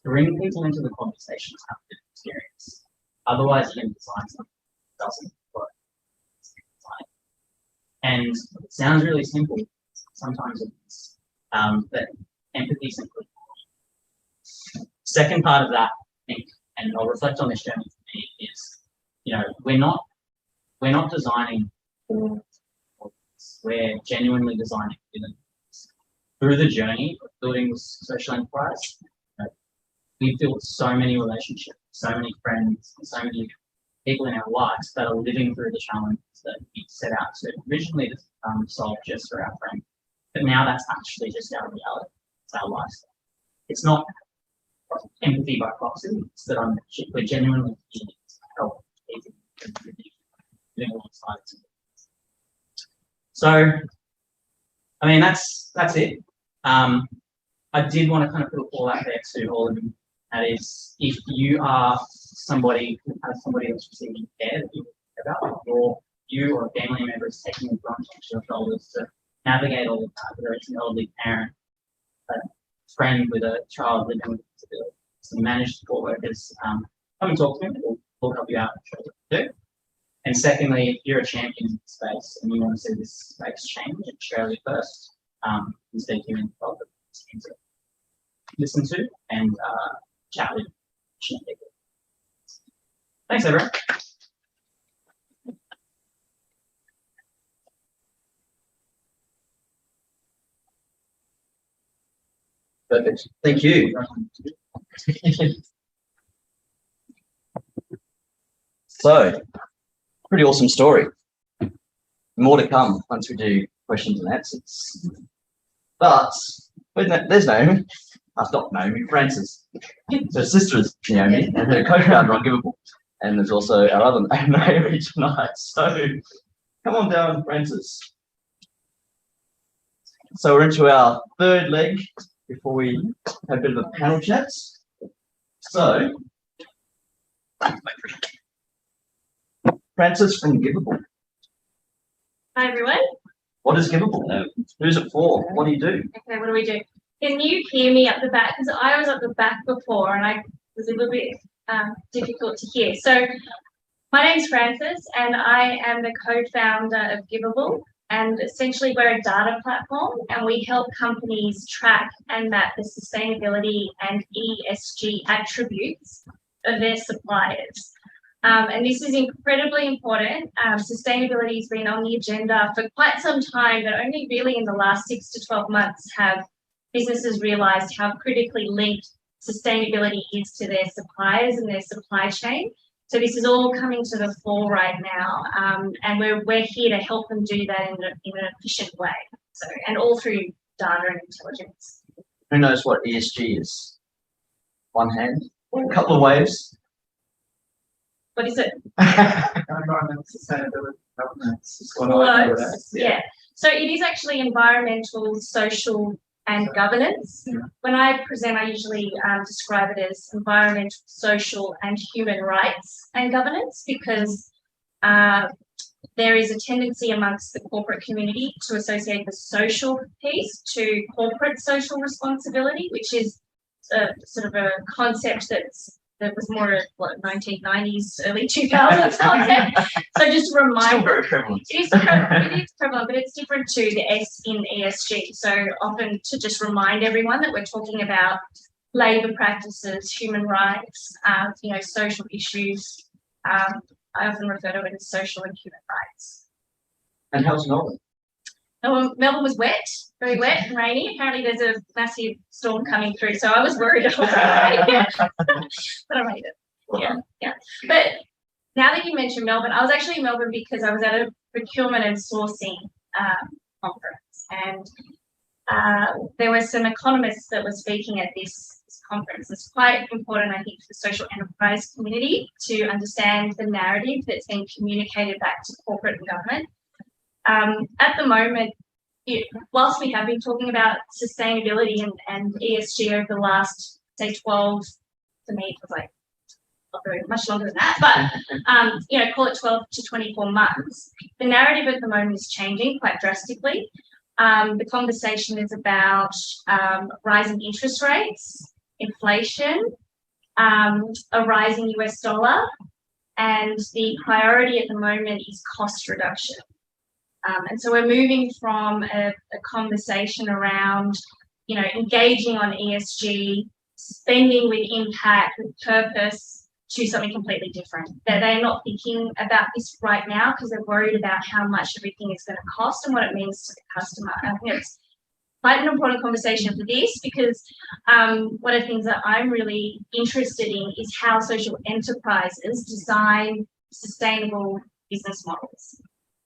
bring people into the conversation to have a good experience. Otherwise, you're going to design something that doesn't work. And it sounds really simple. Sometimes it is. But empathy is simply. Second part of that, I think, and I'll reflect on this journey for me, is, you know, we're not designing for this. We're genuinely designing for them. Through the journey of building this social enterprise, we've built so many relationships, so many friends, and so many people in our lives that are living through the challenges that we set out to originally solve just for our friends. But now that's actually just our reality. It's our lifestyle. It's not empathy by proxy. It's that we're genuinely here to help people living alongside us. So, I mean, that's it. I did want to kind of put a call out there to all of you. That is, if you are somebody who has somebody that's receiving care that you care about, or you or a family member is taking the brunt onto your shoulders to navigate all of that, whether it's an elderly parent, a friend with a child living with a disability, some managed support workers, come and talk to me. We'll help you out and show you what to do. And secondly, if you're a champion in the space and you want to see this space change in Australia first, instead of human development, to listen to and chat with people. Thanks, everyone. Perfect. Thank you. So, pretty awesome story. More to come once we do questions and answers. But there's Naomi. Not Naomi, Frances. Her sister is Naomi, and her co-founder on givvable. And there's also our other Naomi tonight. So, come on down, Frances. So we're into our third leg before we have a bit of a panel chat. So, Frances from givvable. Hi everyone. What is givvable? Who's it for? What do you do? Okay, what do we do? Can you hear me up the back? Because I was up the back before and I was a little bit difficult to hear. So my name's Frances and I am the co-founder of givvable. And essentially we're a data platform and we help companies track and map the sustainability and ESG attributes of their suppliers. And this is incredibly important. Sustainability has been on the agenda for quite some time, but only really in the last 6 to 12 months have businesses realised how critically linked sustainability is to their suppliers and their supply chain. So this is all coming to the fore right now, and we're here to help them do that in an efficient way. So, and all through data and intelligence. Who knows what ESG is? One hand, a couple of waves. What is it? Environmental sustainability governance. Close. Yeah. So it is actually environmental, social, and governance. Yeah. When I present, I usually describe it as environmental, social, and human rights and governance because there is a tendency amongst the corporate community to associate the social piece to corporate social responsibility, which is sort of a concept that was more what 1990s, early 2000s concept. So just to remind, Still very prevalent. it is prevalent, but it's different to the S in ESG. So often to just remind everyone that we're talking about labour practices, human rights, social issues. I often refer to it as social and human rights. And how's Melbourne? Melbourne was wet, very wet and rainy. Apparently there's a massive storm coming through, so I was worried. But I made it. Yeah. But now that you mentioned Melbourne, I was actually in Melbourne because I was at a procurement and sourcing conference, and there were some economists that were speaking at this conference. It's quite important, I think, for the social enterprise community to understand the narrative that's being communicated back to corporate and government. At the moment, whilst we have been talking about sustainability and ESG over the last, say, 12, to me, it was like not very much longer than that, but, call it 12 to 24 months. The narrative at the moment is changing quite drastically. The conversation is about rising interest rates, inflation, a rising US dollar, and the priority at the moment is cost reduction. And so we're moving from a conversation around, engaging on ESG, spending with impact, with purpose, to something completely different. That they're not thinking about this right now because they're worried about how much everything is going to cost and what it means to the customer. I think it's quite an important conversation for this because one of the things that I'm really interested in is how social enterprises design sustainable business models.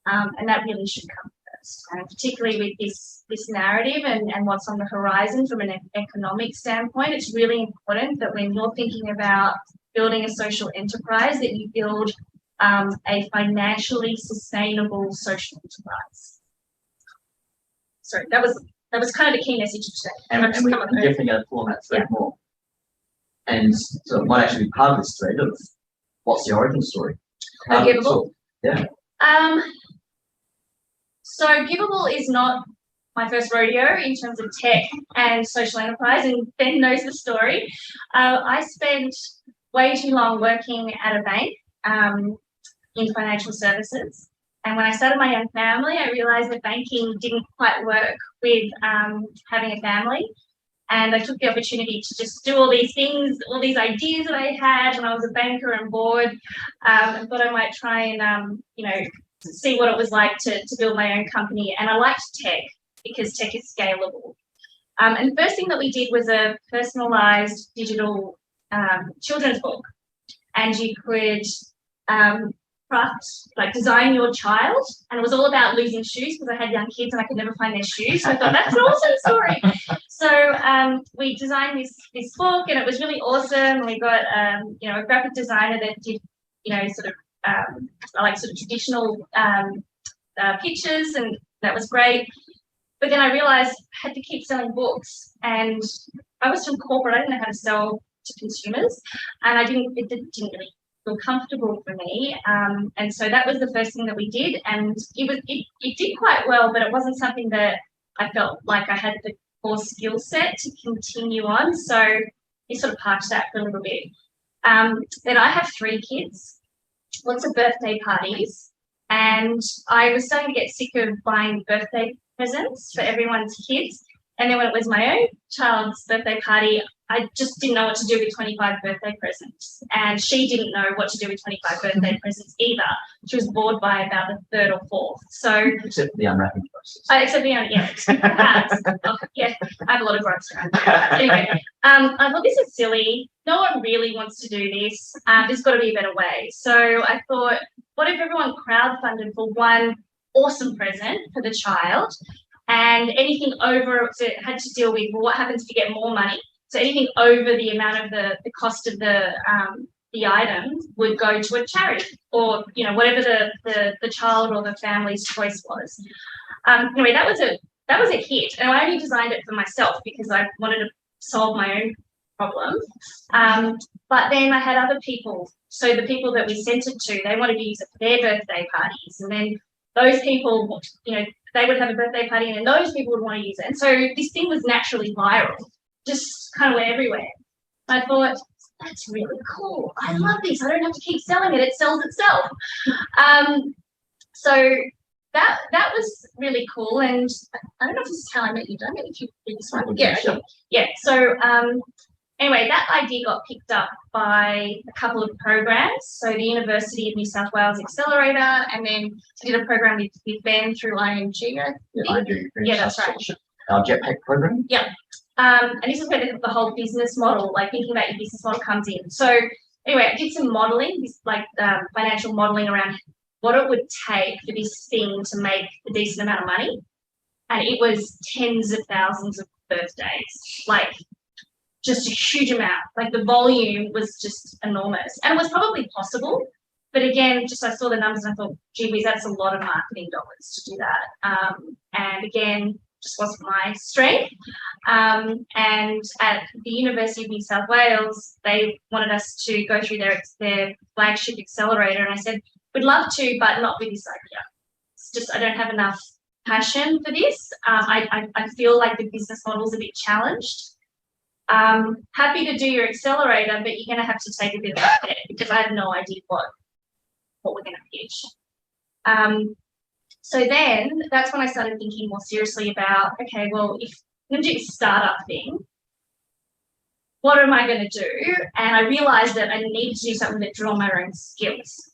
And that really should come first, and particularly with this narrative and what's on the horizon from an economic standpoint. It's really important that when you're thinking about building a social enterprise, that you build a financially sustainable social enterprise. Sorry, that was kind of the key message today. And we're definitely going to pull on that thread more. And so it might actually be part of this thread of what's the origin story. givvable? Yeah. So givvable is not my first rodeo in terms of tech and social enterprise, and Ben knows the story. I spent way too long working at a bank in financial services. And when I started my own family, I realized that banking didn't quite work with having a family. And I took the opportunity to just do all these things, all these ideas that I had when I was a banker and bored. And thought I might try and, see what it was like to build my own company. And I liked tech because tech is scalable. And the first thing that we did was a personalized digital children's book. And you could design your child, and it was all about losing shoes because I had young kids and I could never find their shoes. So I thought that's an awesome story. So we designed this book, and it was really awesome. We got a graphic designer that did sort of traditional pictures, and that was great. But then I realized I had to keep selling books, and I was from corporate. I didn't know how to sell to consumers, and it didn't really feel comfortable for me. And so that was the first thing that we did, and it did quite well, but it wasn't something that I felt like I had the core skill set to continue on. So we sort of parked that for a little bit. Then I have 3 kids, lots of birthday parties, and I was starting to get sick of buying birthday presents for everyone's kids. And then when it was my own child's birthday party, I just didn't know what to do with 25 birthday presents. And she didn't know what to do with 25 birthday presents either. She was bored by about the 3rd or 4th. So Except for the unwrapping process. except the perhaps. Yeah, I have a lot of gripes around that. Anyway, I thought this is silly. No one really wants to do this. There's got to be a better way. So I thought, what if everyone crowdfunded for one awesome present for the child, and anything over, so it had to deal with, well, what happens if you get more money? So anything over the amount of the cost of the item would go to a charity, or whatever the child or the family's choice was. Anyway, that was a hit, and I only designed it for myself because I wanted to solve my own problem. But then I had other people. So the people that we sent it to, they wanted to use it for their birthday parties, and then those people, they would have a birthday party, and then those people would want to use it. And so this thing was naturally viral, just kind of went everywhere. I thought, that's really cool. I love this. I don't have to keep selling it. It sells itself. So that was really cool. And I don't know if this is how I met you, don't it? If you did this one. Yeah. Okay. Yeah. So anyway, that idea got picked up by a couple of programs. So the University of New South Wales Accelerator, and then I did a program with Ben through IMG. Yeah, I do. Yeah, that's right. Our jetpack program. Yeah. And this is where the whole business model, like thinking about your business model, comes in. So anyway, I did some modeling, financial modeling around what it would take for this thing to make a decent amount of money. And it was tens of thousands of birthdays, like just a huge amount. Like the volume was just enormous. And it was probably possible. But again, just I saw the numbers and I thought, gee whiz, that's a lot of marketing dollars to do that. And again, just wasn't my strength. And at the University of New South Wales, they wanted us to go through their flagship accelerator. And I said, we'd love to, but not with this idea. It's just, I don't have enough passion for this. I feel like the business model's a bit challenged. Happy to do your accelerator, but you're going to have to take a bit of a bet because I have no idea what we're going to pitch. So then that's when I started thinking more seriously about, okay, well, if I'm going to do this startup thing, what am I going to do? And I realized that I needed to do something that drew on my own skills.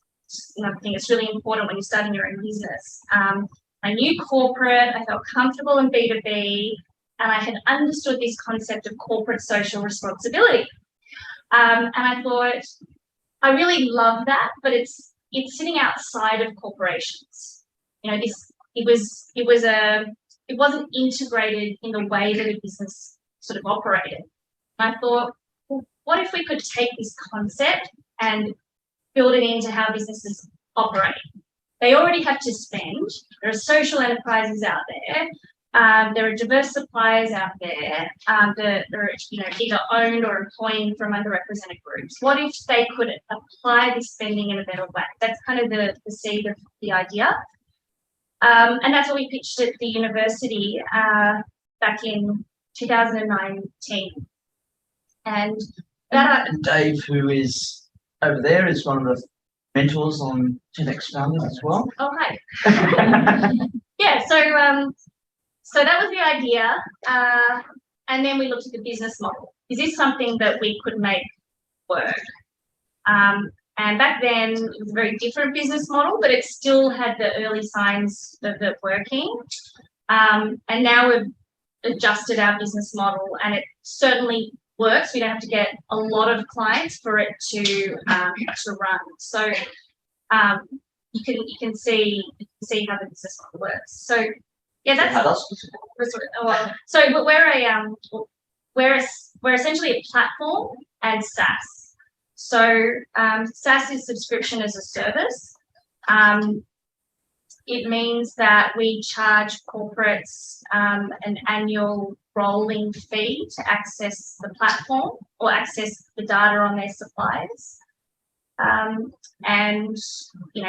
And I think it's really important when you're starting your own business. I knew corporate, I felt comfortable in B2B, and I had understood this concept of corporate social responsibility. And I thought, I really love that, but it's sitting outside of corporations. You know, it wasn't integrated in the way that a business sort of operated. And I thought, well, what if we could take this concept and build it into how businesses operate? They already have to spend. There are social enterprises out there. There are diverse suppliers out there that are, either owned or employing from underrepresented groups. What if they could apply this spending in a better way? That's kind of the seed of the idea. And that's what we pitched at the university back in 2019. And that And Dave, who is over there, is one of the mentors on 10X Founders as well. oh hi. Yeah, so that was the idea. And then we looked at the business model. Is this something that we could make work? And back then it was a very different business model, but it still had the early signs of it working. And now we've adjusted our business model, and it certainly works. We don't have to get a lot of clients for it to run. So you can see how the business model works. So yeah, that's so. But we're essentially a platform and SaaS. So SaaS is subscription as a service. It means that we charge corporates an annual rolling fee to access the platform or access the data on their suppliers. And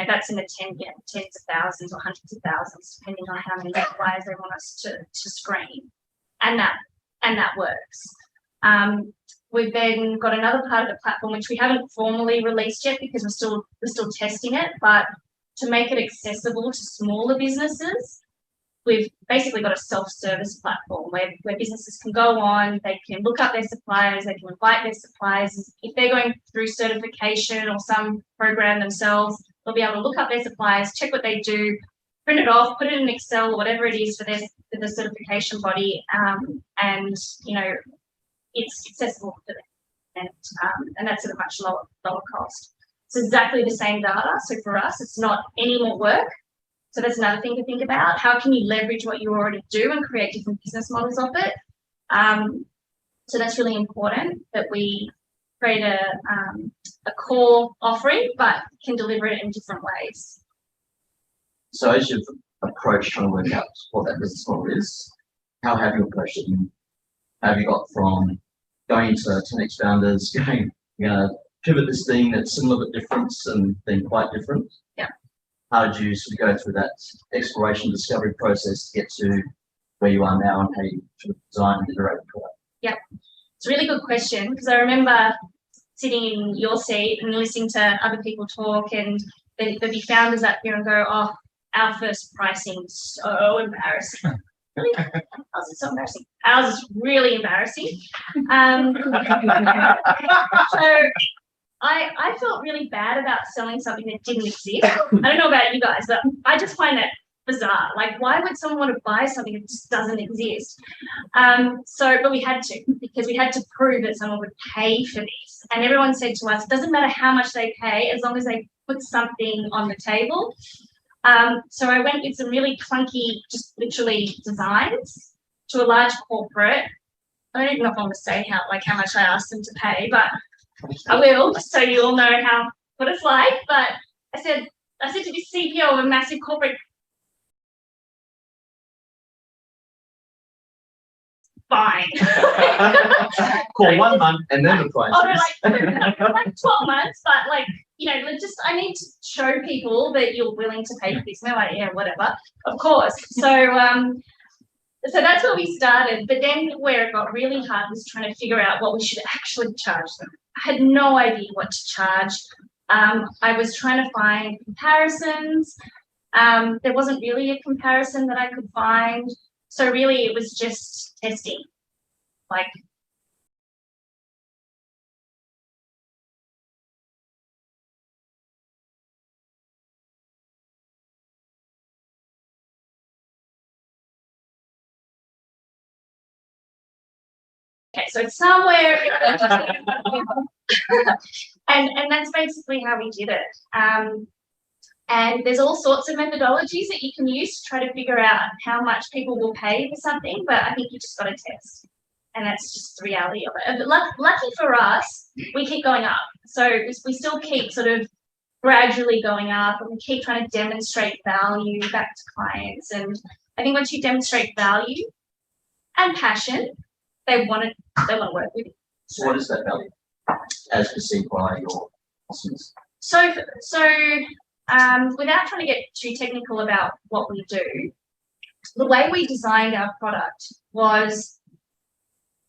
that's in the tens of thousands or hundreds of thousands, depending on how many suppliers they want us to screen. And that works. We've then got another part of the platform which we haven't formally released yet because we're still testing it, but to make it accessible to smaller businesses, we've basically got a self-service platform where businesses can go on, they can look up their suppliers, they can invite their suppliers. If they're going through certification or some program themselves, they'll be able to look up their suppliers, check what they do, print it off, put it in Excel or whatever it is for the certification body, and it's accessible for them, and that's at a much lower cost. It's exactly the same data. So for us, it's not any more work. So that's another thing to think about. How can you leverage what you already do and create different business models of it? So that's really important that we create a core offering, but can deliver it in different ways. So as you've approached trying to work out what that business model is, how have you approached it? How have you got from going into 10X Founders, going, pivot this thing that's similar but different and then quite different? Yeah. How did you sort of go through that exploration discovery process to get to where you are now and how you sort of design and iterate the product? Yeah, it's a really good question because I remember sitting in your seat and listening to other people talk, and there'd be founders up here and go, "Oh, our first pricing is so embarrassing." Really? Ours is so embarrassing. Ours is really embarrassing. So I felt really bad about selling something that didn't exist. I don't know about you guys, but I just find that bizarre. Like, why would someone want to buy something that just doesn't exist? But we had to, because we had to prove that someone would pay for this. And everyone said to us, it doesn't matter how much they pay, as long as they put something on the table. So I went with some really clunky, just literally designs to a large corporate. I don't even know if I want to say how much I asked them to pay, but I will, just so you all know what it's like. But I said to this CEO of a massive corporate, fine. Cool, 1 month and then the price. Oh, no, like 12 months, but I need to show people that you're willing to pay for this. No, like, yeah, whatever, of course. So that's where we started. But then where it got really hard was trying to figure out what we should actually charge them. I had no idea what to charge. I was trying to find comparisons. There wasn't really a comparison that I could find. So really it was just testing. Like, So it's somewhere. and that's basically how we did it. And there's all sorts of methodologies that you can use to try to figure out how much people will pay for something, but I think you just got to test. And that's just the reality of it. But lucky for us, we keep going up. So we still keep sort of gradually going up, and we keep trying to demonstrate value back to clients. And I think once you demonstrate value and passion, they want to work with you. So what is that value as perceived by your customers? So without trying to get too technical about what we do, the way we designed our product was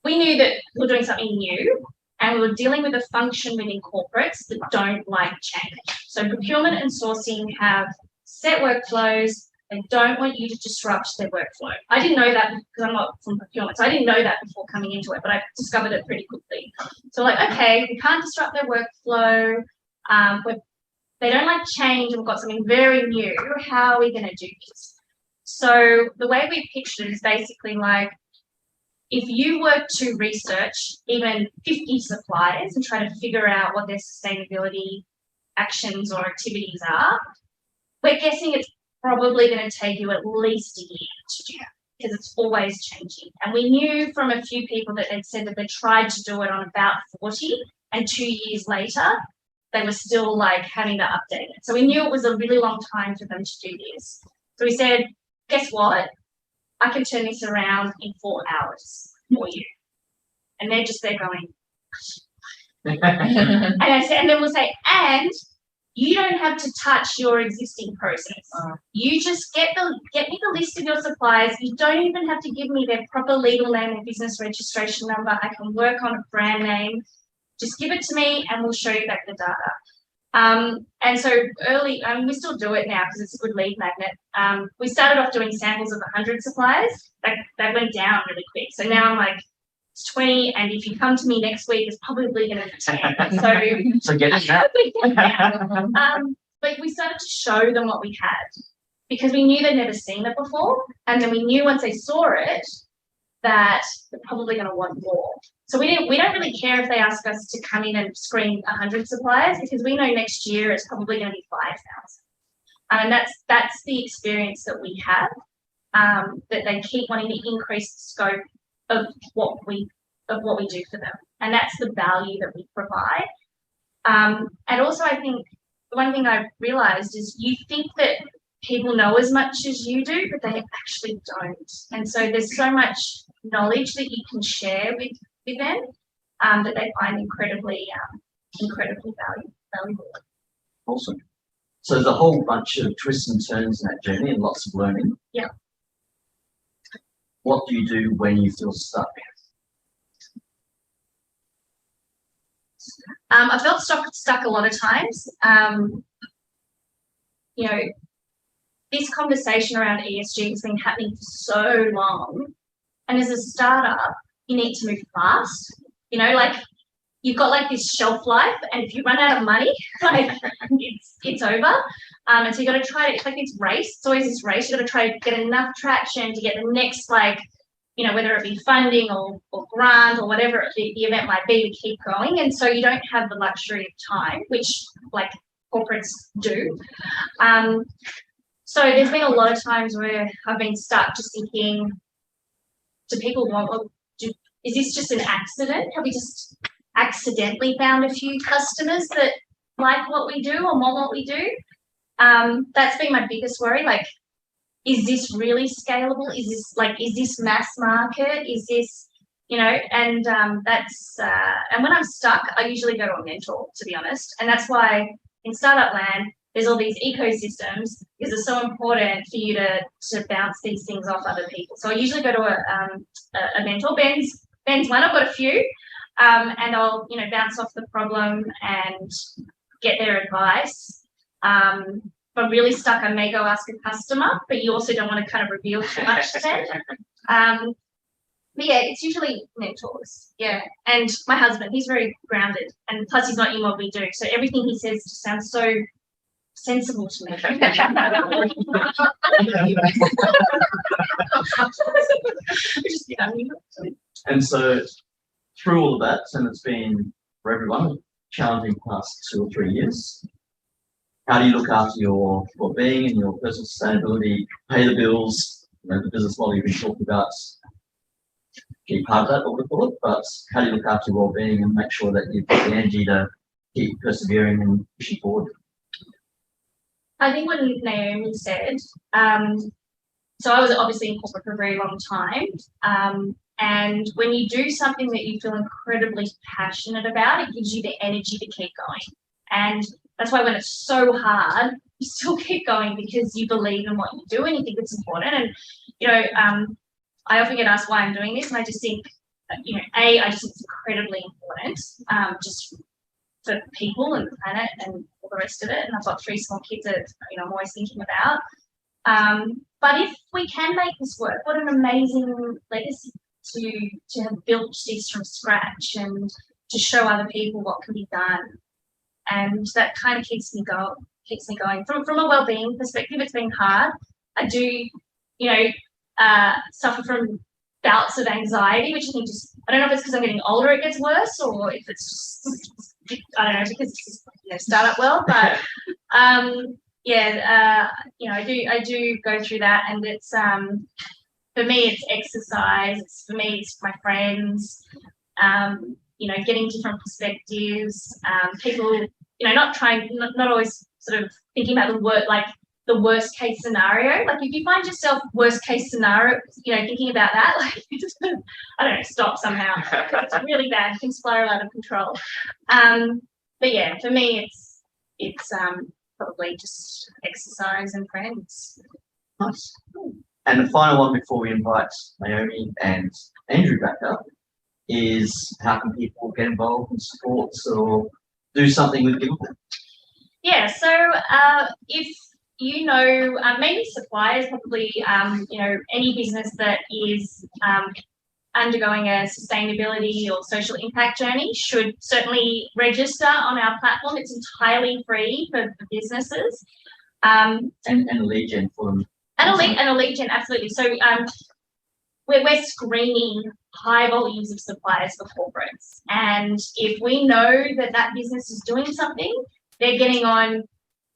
we knew that we were doing something new, and we were dealing with a function within corporates that don't like change. So procurement and sourcing have set workflows. They don't want you to disrupt their workflow. I didn't know that because I'm not from procurement, so I didn't know that before coming into it, but I discovered it pretty quickly. So like, okay, we can't disrupt their workflow. They don't like change, and we've got something very new. How are we going to do this? So the way we pitched it is basically like, if you were to research even 50 suppliers and try to figure out what their sustainability actions or activities are, we're guessing it's probably going to take you at least a year to do that, because it's always changing. And we knew from a few people that they'd said that they tried to do it on about 40, and 2 years later, they were still like having to update it. So we knew it was a really long time for them to do this. So we said, guess what? I can turn this around in 4 hours for you. And they're just there going, and I said, and then we'll say, and you don't have to touch your existing process. You just get me the list of your suppliers. You don't even have to give me their proper legal name and business registration number. I can work on a brand name. Just give it to me and we'll show you back the data. And so early, we still do it now because it's a good lead magnet. We started off doing samples of 100 suppliers. That went down really quick. So now I'm like, it's 20, and if you come to me next week, it's probably going to be 10. So get it now. But we started to show them what we had, because we knew they'd never seen it before. And then we knew once they saw it, that they're probably going to want more. So we don't really care if they ask us to come in and screen 100 suppliers, because we know next year it's probably going to be 5,000. And that's the experience that we have, that they keep wanting to increase the scope of what we do for them. And that's the value that we provide. And also I think the one thing I've realized is you think that people know as much as you do, but they actually don't. And so there's so much knowledge that you can share with them that they find incredibly valuable. Awesome. So there's a whole bunch of twists and turns in that journey and lots of learning. Yeah. What do you do when you feel stuck? I felt stuck a lot of times. You know, this conversation around ESG has been happening for so long. And as a startup, you need to move fast. You know, like you've got like this shelf life, and if you run out of money, like it's over. And so you got to try it's like this race. It's always this race. You got to try to get enough traction to get the next, like, you know, whether it be funding or grant or whatever the event might be, to keep going. And so you don't have the luxury of time, which like corporates do. So there's been a lot of times where I've been stuck just thinking, do people want, is this just an accident? Have we just accidentally found a few customers that like what we do or want what we do? That's been my biggest worry. Like, is this really scalable? Is this mass market? Is this, you know, and and when I'm stuck, I usually go to a mentor, to be honest. And that's why in startup land, there's all these ecosystems, because it's so important for you to bounce these things off other people. So I usually go to a mentor. Ben's one, I've got a few, and I'll, you know, bounce off the problem and get their advice. If I'm really stuck, I may go ask a customer, but you also don't want to kind of reveal too much to them. But yeah, it's usually mentors. Yeah. And my husband, he's very grounded, and plus he's not in what we do. So everything he says just sounds so sensible to me. And so through all of that, and it's been for everyone challenging past 2 or 3 years. How do you look after your well-being and your personal sustainability, pay the bills, the business model you've been talking about, keep part of that, what we call it, but how do you look after your well-being and make sure that you've got the energy to keep persevering and pushing forward? I think what Naomi said, so I was obviously in corporate for a very long time. And when you do something that you feel incredibly passionate about, it gives you the energy to keep going. And that's why when it's so hard, you still keep going because you believe in what you do and you think it's important. And, I often get asked why I'm doing this, and I just think, I just think it's incredibly important, just for people and the planet and all the rest of it. And I've got 3 small kids that, I'm always thinking about. But if we can make this work, what an amazing legacy to have built this from scratch and to show other people what can be done. And that kind of keeps me going. From a well-being perspective, it's been hard. I do, suffer from bouts of anxiety, which I think I don't know if it's because I'm getting older it gets worse, or if it's just, I don't know, because it's just, startup world, but I do go through that, and it's for me it's exercise, for me it's my friends, getting different perspectives, people, not always sort of thinking about the worst case scenario. Like if you find yourself worst case scenario, thinking about that, like you just, I don't know, stop somehow. It's really bad. Things spiral out of control. But yeah, for me, it's probably just exercise and friends. Nice. And the final one before we invite Naomi and Andrew back up is how can people get involved in sports or do something with givvable? Yeah, so if maybe suppliers, probably, any business that is undergoing a sustainability or social impact journey should certainly register on our platform. It's entirely free for businesses. And a lead gen for them. And a lead gen, absolutely. So we're screening high volumes of suppliers for corporates. And if we know that business is doing something, they're getting on,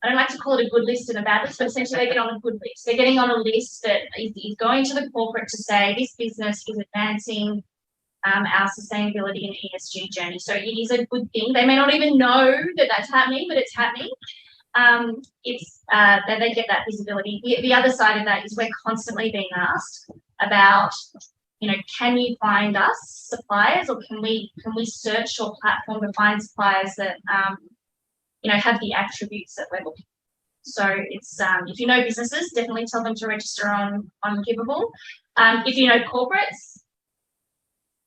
I don't like to call it a good list and a bad list, but essentially they get on a good list. They're getting on a list that is going to the corporate to say this business is advancing our sustainability and ESG journey. So it is a good thing. They may not even know that that's happening, but it's happening. It's that they get that visibility. The other side of that is we're constantly being asked about, can you find us suppliers, or can we search your platform to find suppliers that have the attributes that we're looking for. So it's if you know businesses, definitely tell them to register on givvable. If you know corporates,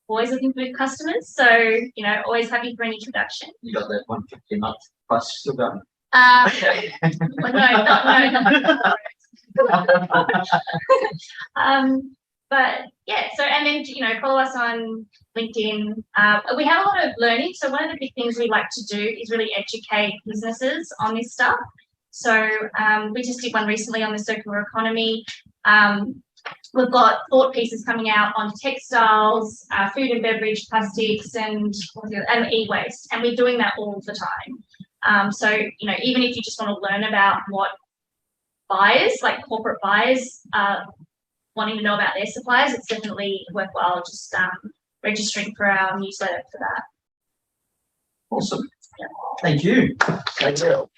always looking for customers. So always happy for an introduction. You got that 150 a month price still going? No. But yeah, so and then follow us on LinkedIn. We have a lot of learning. So one of the big things we like to do is really educate businesses on this stuff. So we just did one recently on the circular economy. We've got thought pieces coming out on textiles, food and beverage, plastics, and e-waste, and we're doing that all the time. So even if you just want to learn about what buyers, like corporate buyers, wanting to know about their suppliers, it's definitely worthwhile just registering for our newsletter for that. Awesome. Yeah. Thank you. Thank you.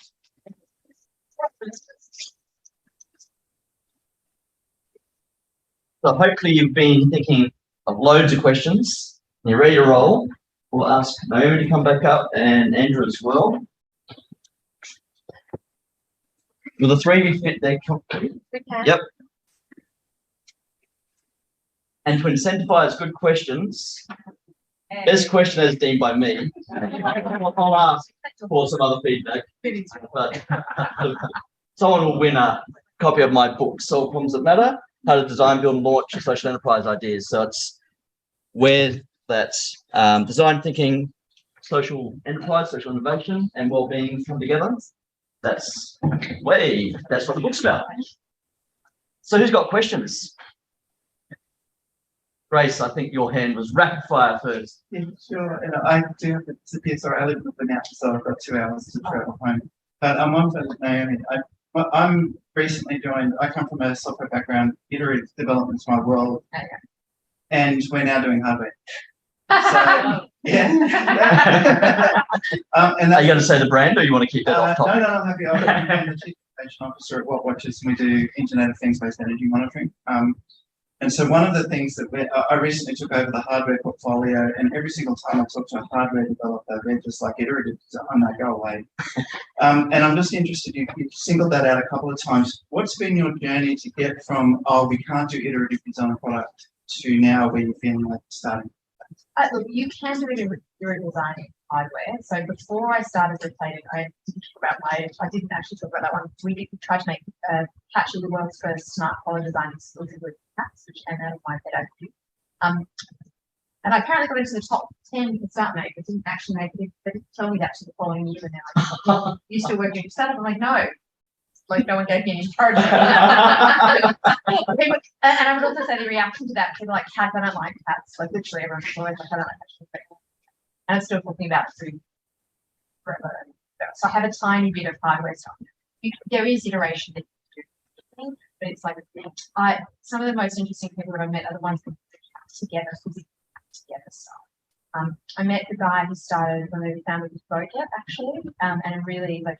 So hopefully you've been thinking of loads of questions. You're ready to roll. We'll ask Naomi to come back up and Andrew as well. Will the three of you fit there comfortably? Okay. Yep. And to incentivize good questions, best question as deemed by me. I'll ask for some other feedback. But someone will win a copy of my book, Solve Problems That Matter, How to Design, Build, and Launch Social Enterprise Ideas. So it's where that's design thinking, social enterprise, social innovation, and well-being come together. That's what the book's about. So who's got questions? Grace, I think your hand was rapid fire first. Yeah, sure. And I do have to disappear. Sorry, I live in Brooklyn now, so I've got 2 hours to travel home. But I'm on for Naomi. I'm recently joined. I come from a software background. Iterative development is my world, and we're now doing hardware. So yeah. And Are you going to say the brand, or you want to keep that off no, topic? no, I'm happy. I'm the chief information officer at What Watches, and we do Internet of Things-based energy monitoring. And so one of the things that I recently took over the hardware portfolio, and every single time I talk to a hardware developer, they're just like iterative design, they go away. And I'm just interested, you've singled that out a couple of times. What's been your journey to get from, oh, we can't do iterative design product, to now where you're feeling like starting? Look, you can do your design in hardware. So before I started rePlated, I didn't actually talk about that one. We tried to make Patchy the world's first smart collar design exclusively for cats, which came out of my head. And I apparently got into the top 10 for start make, but didn't actually make it. They didn't tell me that to the following year. And now I'm like, you still working at startup? I'm like, no. Like no one gave me any encouragement. And I would also say the reaction to that, people like cats, I don't like cats. Like literally everyone's always like, I don't like cats. And I'm still talking about food forever. So I have a tiny bit of hardware stuff. There is iteration that you do, but it's like some of the most interesting people that I've met are the ones that put cats together, physically together stuff. I met the guy who started when we founded this project actually, and it really like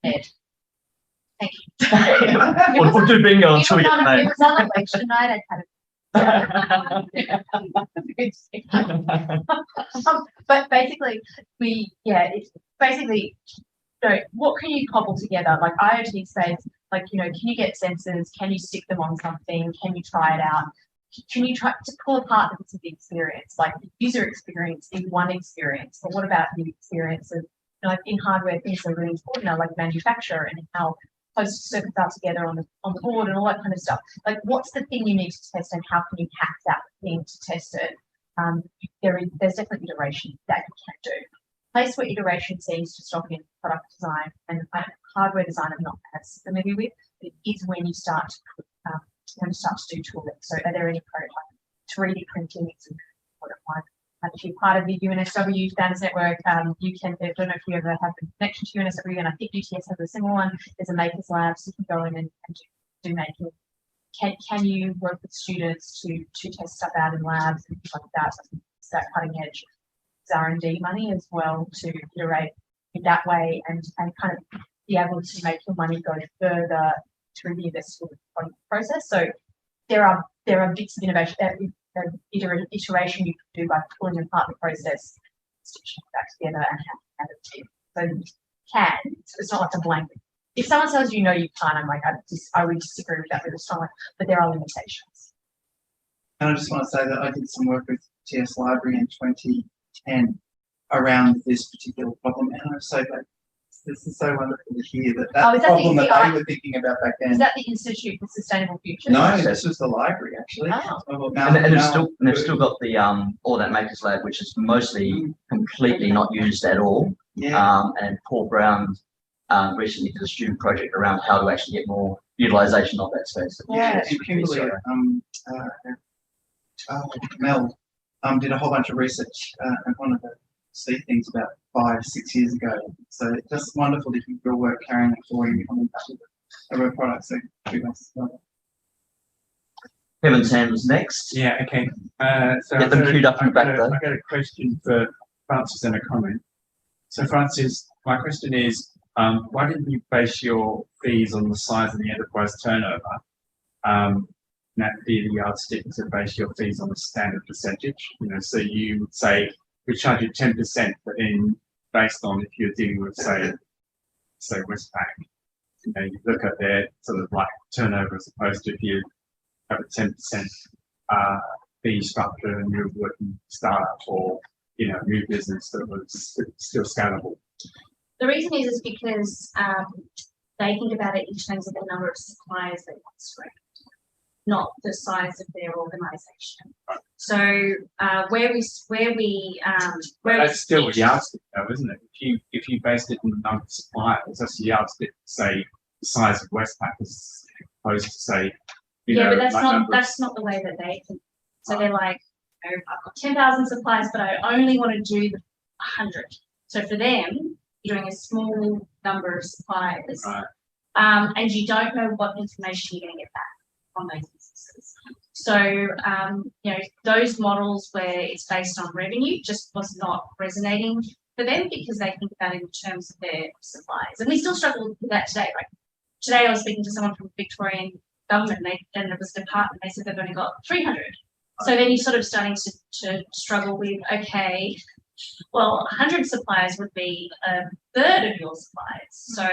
Ed. Thank you. We'll do bingo until we get the It name. was on election night. I had but basically, it's basically, what can you cobble together? Like IoT space, like, can you get sensors? Can you stick them on something? Can you try it out? Can you try to pull apart the bits of the experience? Like user experience is one experience, but what about the experiences? Like in hardware, things are really important, like manufacture and how close circuits are together on the board and all that kind of stuff. Like, what's the thing you need to test, and how can you hack that thing to test it? There's definitely iteration that you can do. Place where iteration seems to stop in product design and hardware design, I'm not as familiar with. It is when you start to do tooling. So, are there any prototype 3D printing? It's important one. If you're part of the UNSW Standards Network, you can, I don't know if you ever have a connection to UNSW, and I think UTS has a similar one. There's a makers lab, so you can go in and do making. Can you work with students to test stuff out in labs and things like that? It's that cutting edge R&D money as well to iterate in that way and kind of be able to make your money go further through the investment process. So there are bits of innovation. Iteration you can do by pulling apart the process, stitching it back together, and have it. So it's not like a blanket. If someone tells you no, you can't, I'm like, I would disagree with that really strongly, but there are limitations. And I just want to say that I did some work with TS Library in 2010 around this particular problem, and I'm so glad. This is so wonderful to hear that problem that they were thinking about back then. Is that the Institute for Sustainable Futures? No, this was the library actually. Oh. And they've still got the all that makers lab, which is mostly completely not used at all. Yeah. And Paul Brown recently did a student project around how to actually get more utilization of that space. Yeah, and Kimberly, Mel, did a whole bunch of research and wanted to see things about 5-6 years ago. So it's just wonderful to keep your work carrying it forward and becoming a real product. So Kevin's hand was next. Yeah, okay. So Get them queued up in the back there. I got a question for Frances and a comment. So Frances, my question is, why didn't you base your fees on the size of the enterprise turnover? That the yardstick to base your fees on a standard percentage. So you would say we charge you 10%, but then based on if you're dealing with say Westpac, you look at their sort of like turnover as opposed to if you have a 10% fee structure and you're working startup or new business that was still scalable. The reason is because they think about it in terms of the number of suppliers they want to screen, not the size of their organisation. So that's still a yardstick, though, isn't it? If you based it on the number of suppliers, that's a yardstick. Say the size of Westpac as opposed to say You Yeah, know, but that's like not, number of- that's not the way that they think. So they're like, you know, I've got 10,000 suppliers, but I only want to do 100. So for them, you're doing a small number of suppliers. Right. And you don't know what information you're going to get back from those businesses. So, you know, those models where it's based on revenue just was not resonating for them because they think about it in terms of their suppliers. And we still struggle with that today. Like today I was speaking to someone from Victorian government and it was a department, they said they've only got 300. So then you're sort of starting to struggle with, okay, well, 100 suppliers would be a third of your suppliers. So,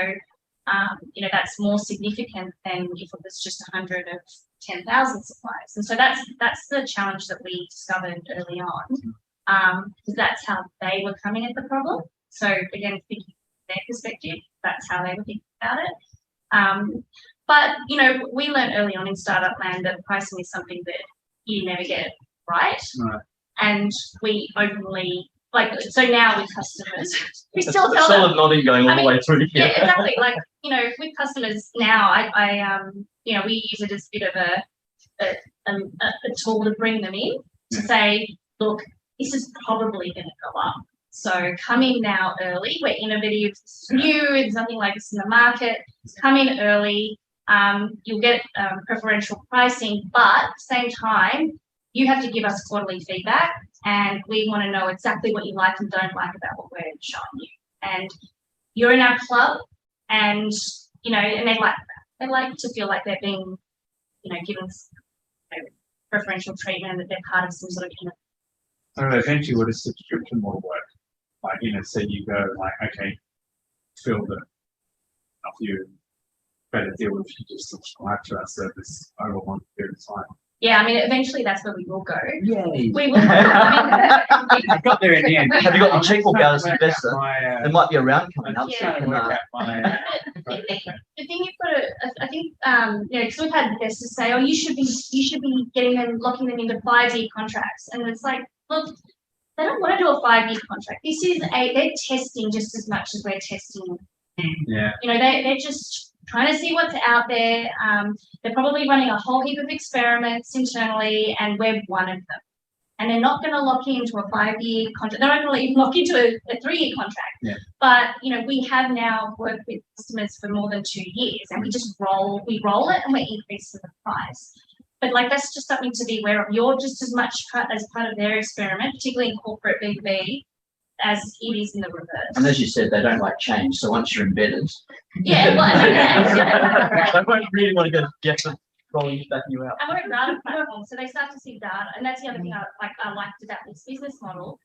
you know, that's more significant than if it was just 100 of 10,000 suppliers. And so that's the challenge that we discovered early on, because that's how they were coming at the problem. So again, thinking from their perspective, that's how they were thinking about it. But, you know, we learned early on in startup land that pricing is something that you never get right. Right. And we openly, like, so now with customers, we still tell solid them, nodding going all I the mean, way through yeah, here. exactly. Like, you know, with customers now, I you know, we use it as a bit of a tool to bring them in to say, look, this is probably going to go up. So come in now early. We're innovative, it's new, it's nothing like this in the market. Come in early. You'll get preferential pricing, but at the same time, you have to give us quarterly feedback, and we want to know exactly what you like and don't like about what we're showing you. And you're in our club, and you know, and they like that. They like to feel like they're being, you know, given preferential treatment, and that they're part of some sort of. So eventually, would a subscription model work? Like, you know, say you go like, okay, feel that off you better deal if you just subscribe to our service over one period of time. Yeah, I mean, eventually that's where we will go. Yay. We will. I I got there in the end. Have you got the checkbook out as an Work out investor? my, There might be a round coming up. Yeah. So you can, work out my, mean, the thing you've got to, I think, you know, because we've had investors say, oh, you should be getting them, locking them into 5-year contracts, and it's like, look, they don't want to do a 5-year contract. This is they're testing just as much as we're testing. yeah. You know, they're just trying to see what's out there. They're probably running a whole heap of experiments internally, and we're one of them. And they're not going to lock into a 5-year contract. They're not going to even lock into a 3-year contract. Yeah. But, you know, we have now worked with customers for more than 2 years, and we roll it and we're increasing the price. But like, that's just something to be aware of. You're just as much as part of their experiment, particularly in corporate B2B, as it is in the reverse. and as you said, they don't like change. So once you're embedded, Yeah, well, they won't really want to get them rolling back you out. and we're a data platform, so they start to see data, and that's the other thing I liked about this business model.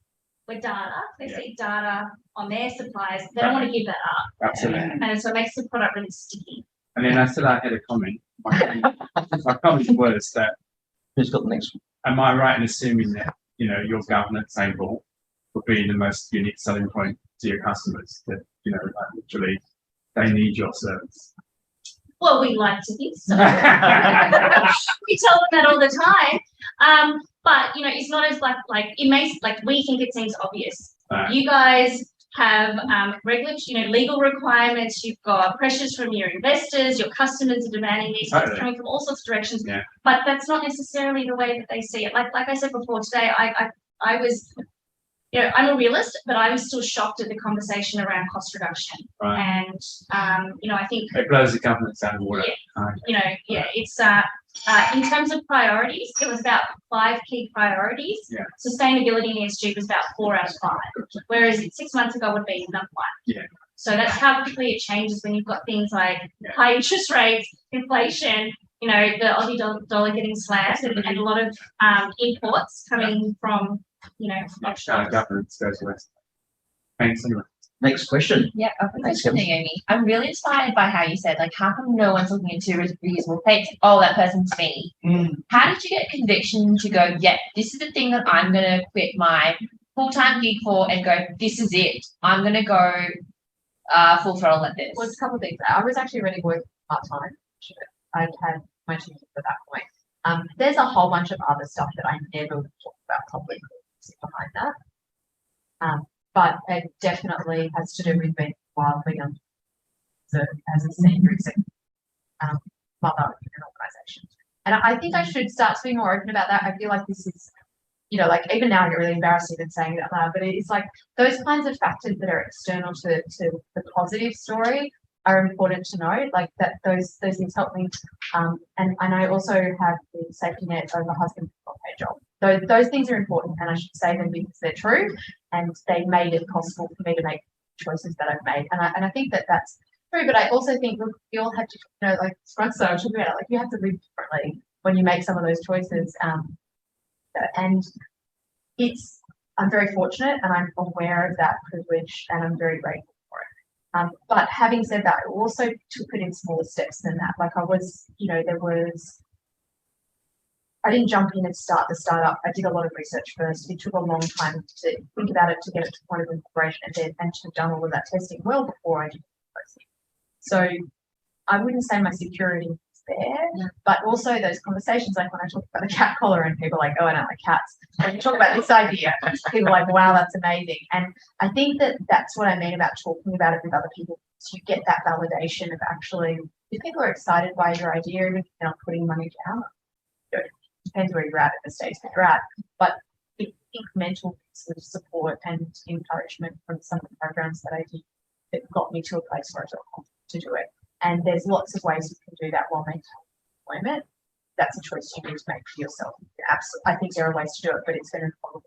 With data, they see data on their suppliers. They don't want to give that up, Absolutely. and so it makes the product really sticky. And then after that, I had a comment. My comment was that, Who's got the next one? am I right in assuming that, you know, your governance angle would be the most unique selling point to your customers, that, you know, like literally they need your service? Well, we like to think so. We tell them that all the time. But you know, it's not as like it makes, like, we think it seems obvious. Right. You guys have regulatory, you know, legal requirements. You've got pressures from your investors. Your customers are demanding these things, Totally. coming from all sorts of directions. Yeah. But that's not necessarily the way that they see it. Like I said before today, I was, you know, I'm a realist, but I was still shocked at the conversation around cost reduction. Right. And you know, I think, It blows the governance out of the water. you know, yeah, it's in terms of priorities, it was about 5 key priorities. Yeah. Sustainability and ESG was about 4 out of 5, whereas 6 months ago would be number 1. Yeah. So that's how quickly it changes when you've got things like Yeah. high interest rates, inflation, you know, the Aussie dollar getting slammed, and a lot of imports coming from, you know, offshore. Governance goes west. Thanks anyway. Next question. Yeah, I've got a Thanks, question, Kevin. Naomi. I'm really inspired by how you said, like, how come no one's looking into reusable plates? Oh, that person's me. How did you get conviction to go, yeah, this is the thing that I'm going to quit my full-time gig for and go, this is it. I'm going to go full throttle at this. Well, it's a couple of things. I was actually already working part-time. I'd had my children at that point. There's a whole bunch of other stuff that I never talk about publicly behind that. But it definitely has to do with being wildly young. So as a senior executive, mother in an organisation. And I think I should start to be more open about that. I feel like this is, you know, like even now I get really embarrassed even saying that loud, but it's like those kinds of factors that are external to the positive story are important to know, like that those things help me. And I also have the safety net of a husband paid job. Those things are important, and I should say them because they're true, and they made it possible for me to make choices that I've made. And I think that that's true, but I also think look, you all have to, you know, like Frances was talking about it, like you have to live differently when you make some of those choices. And I'm very fortunate, and I'm aware of that privilege, and I'm very grateful for it. But having said that, I also took it in smaller steps than that. Like I was, you know, I didn't jump in and start the startup. I did a lot of research first. It took a long time to think about it, to get it to the point of incorporation, and to have done all of that testing well before I did it. So I wouldn't say my security is there, but also those conversations, like when I talk about the cat collar and people are like, oh, I don't like cats. When you talk about this idea, people are like, wow, that's amazing. And I think that that's what I mean about talking about it with other people. So you get that validation of actually, if people are excited by your idea, even if you're not putting money down, it depends where you're at the stage that you're at, but incremental sort of support and encouragement from some of the programs that I did that got me to a place where I felt confident to do it. And there's lots of ways you can do that while maintaining employment. That's a choice you need to make for yourself. Absolutely, I think there are ways to do it, but it's going to probably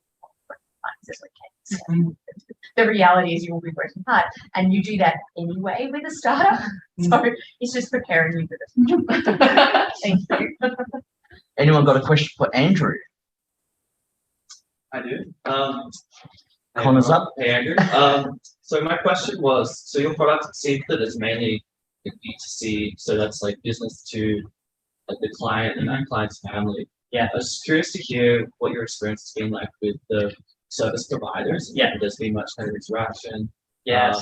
the reality is you will be working hard, and you do that anyway with a startup. So it's just preparing you for the future. Thank you. Anyone got a question for Andrew? I do. Connor's up. Hey, Andrew. So my question was, so your product seems that it's mainly B2C, so that's like business to like the client and that client's family. Yeah. I was curious to hear what your experience has been like with the service providers. Yeah. If there's been much kind of interaction. Yeah.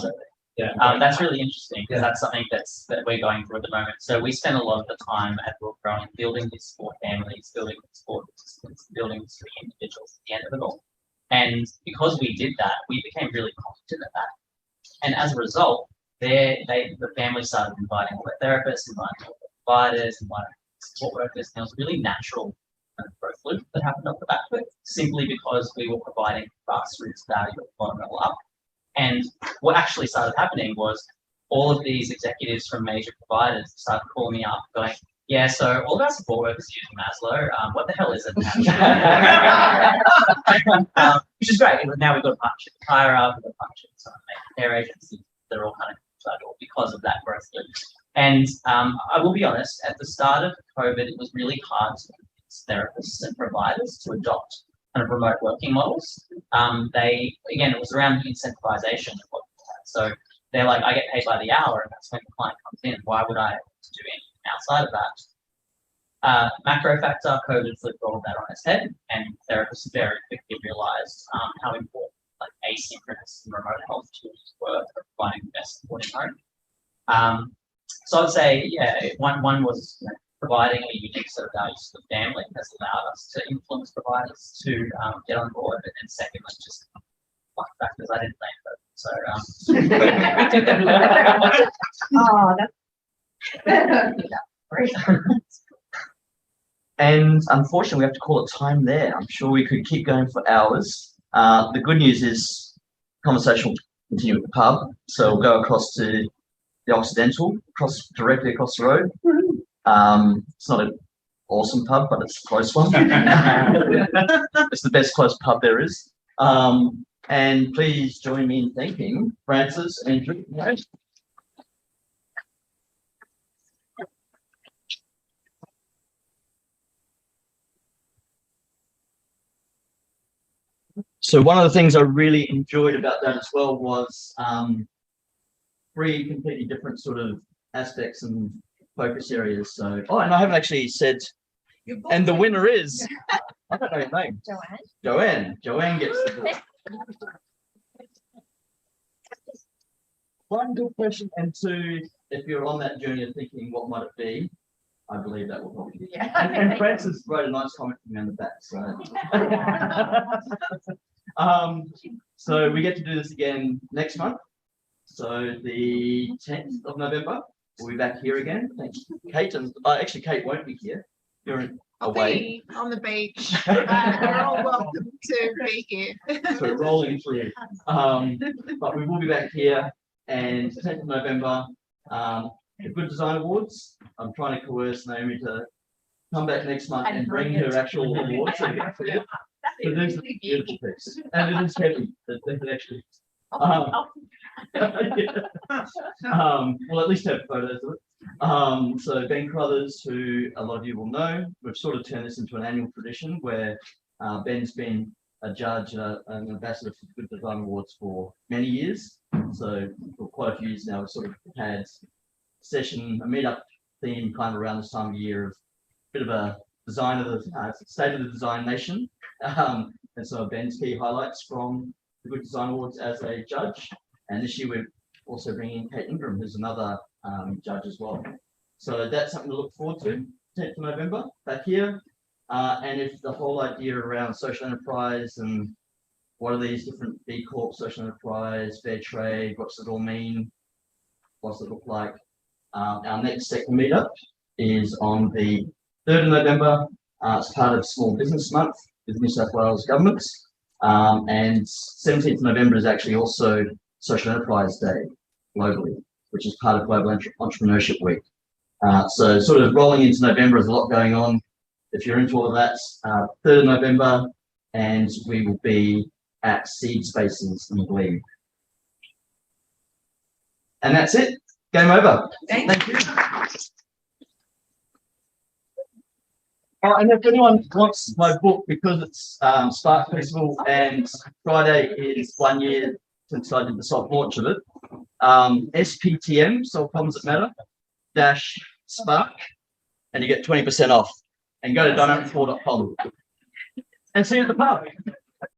That's really interesting because that's something that we're going through at the moment. So we spend a lot of the time at Will Growing building this for families, building this for participants, building this for individuals at the end of it all. And because we did that, we became really confident at that. And as a result, the family started inviting all their therapists, inviting all the providers, inviting support workers, and it was a really natural growth loop that happened off the back of it, simply because we were providing grassroots value at the bottom level up. And what actually started happening was all of these executives from major providers started calling me up going, yeah, so all of our support workers use Maslow. What the hell is it? Which is great. Now we've got a partnership with Hire Up, we've got a partnership with some of the care agencies. They're all kind of because of that growth loop. And I will be honest, at the start of COVID, it was really hard to convince therapists and providers to adopt kind of remote working models. It was around the incentivization of what we had. So they're like, I get paid by the hour, and that's when the client comes in. Why would I do anything outside of that? Macro factor, COVID flipped all of that on its head, and therapists very quickly realized how important like asynchronous and remote health tools were for providing the best support in home. So I'd say, yeah, one was providing a unique set of values to the family has allowed us to influence providers to get on board, and then secondly, just luck factors. I didn't plan for it, so Great. And unfortunately, we have to call it time there. I'm sure we could keep going for hours. The good news is conversation will continue at the pub. So we'll go across to the Occidental, directly across the road. It's not an awesome pub, but it's a close one. It's the best close pub there is. And please join me in thanking Frances and Drew. So one of the things I really enjoyed about that as well was three completely different sort of aspects and focus areas. So, and I haven't actually said, and the winner is, I don't know your name. Joanne. Joanne gets the book. One good question, and two, if you're on that journey of thinking what might it be, I believe that will probably be. Yeah. And Frances wrote a nice comment for me on the back. So we get to do this again next month. So the 10th of November, we'll be back here again. Thanks, Kate. And actually, Kate won't be here. you're I'll away. be on the beach. We're all welcome to be here. So rolling through. But we will be back here, and 10th of November, the Good Design Awards. I'm trying to coerce Naomi to come back next month and bring her actual awards. So it is a beautiful piece, and it is heavy. It actually. We'll at least have photos of it. So Ben Crothers, who a lot of you will know, we've sort of turned this into an annual tradition where Ben's been a judge, an ambassador for Good Design Awards for many years. So for quite a few years now, we've sort of had a meetup theme kind of around this time of year of a bit of a design of the state of the design nation. And so Ben's key highlights from the Good Design Awards as a judge. And this year we're also bringing in Kate Ingram, who's another judge as well. So that's something to look forward to, 10th of November, back here. And if the whole idea around social enterprise and what are these different B Corp, social enterprise, fair trade, what's it all mean, what's it look like? Our next SECNA meetup is on the 3rd of November. It's part of Small Business Month with New South Wales governments. And 17th of November is actually also Social Enterprise Day globally, which is part of Global Entrepreneurship Week. So sort of rolling into November, there's a lot going on. If you're into all of that, 3rd of November, and we will be at Seed Spaces in Glebe. And that's it. Game over. Thank you. And if anyone wants my book, because it's Spark Festival and Friday is 1 year since I did the soft launch of it, SPTM, Solve Problems That Matter, -Spark, and you get 20% off. And go to dynamic4.com and see you at the pub.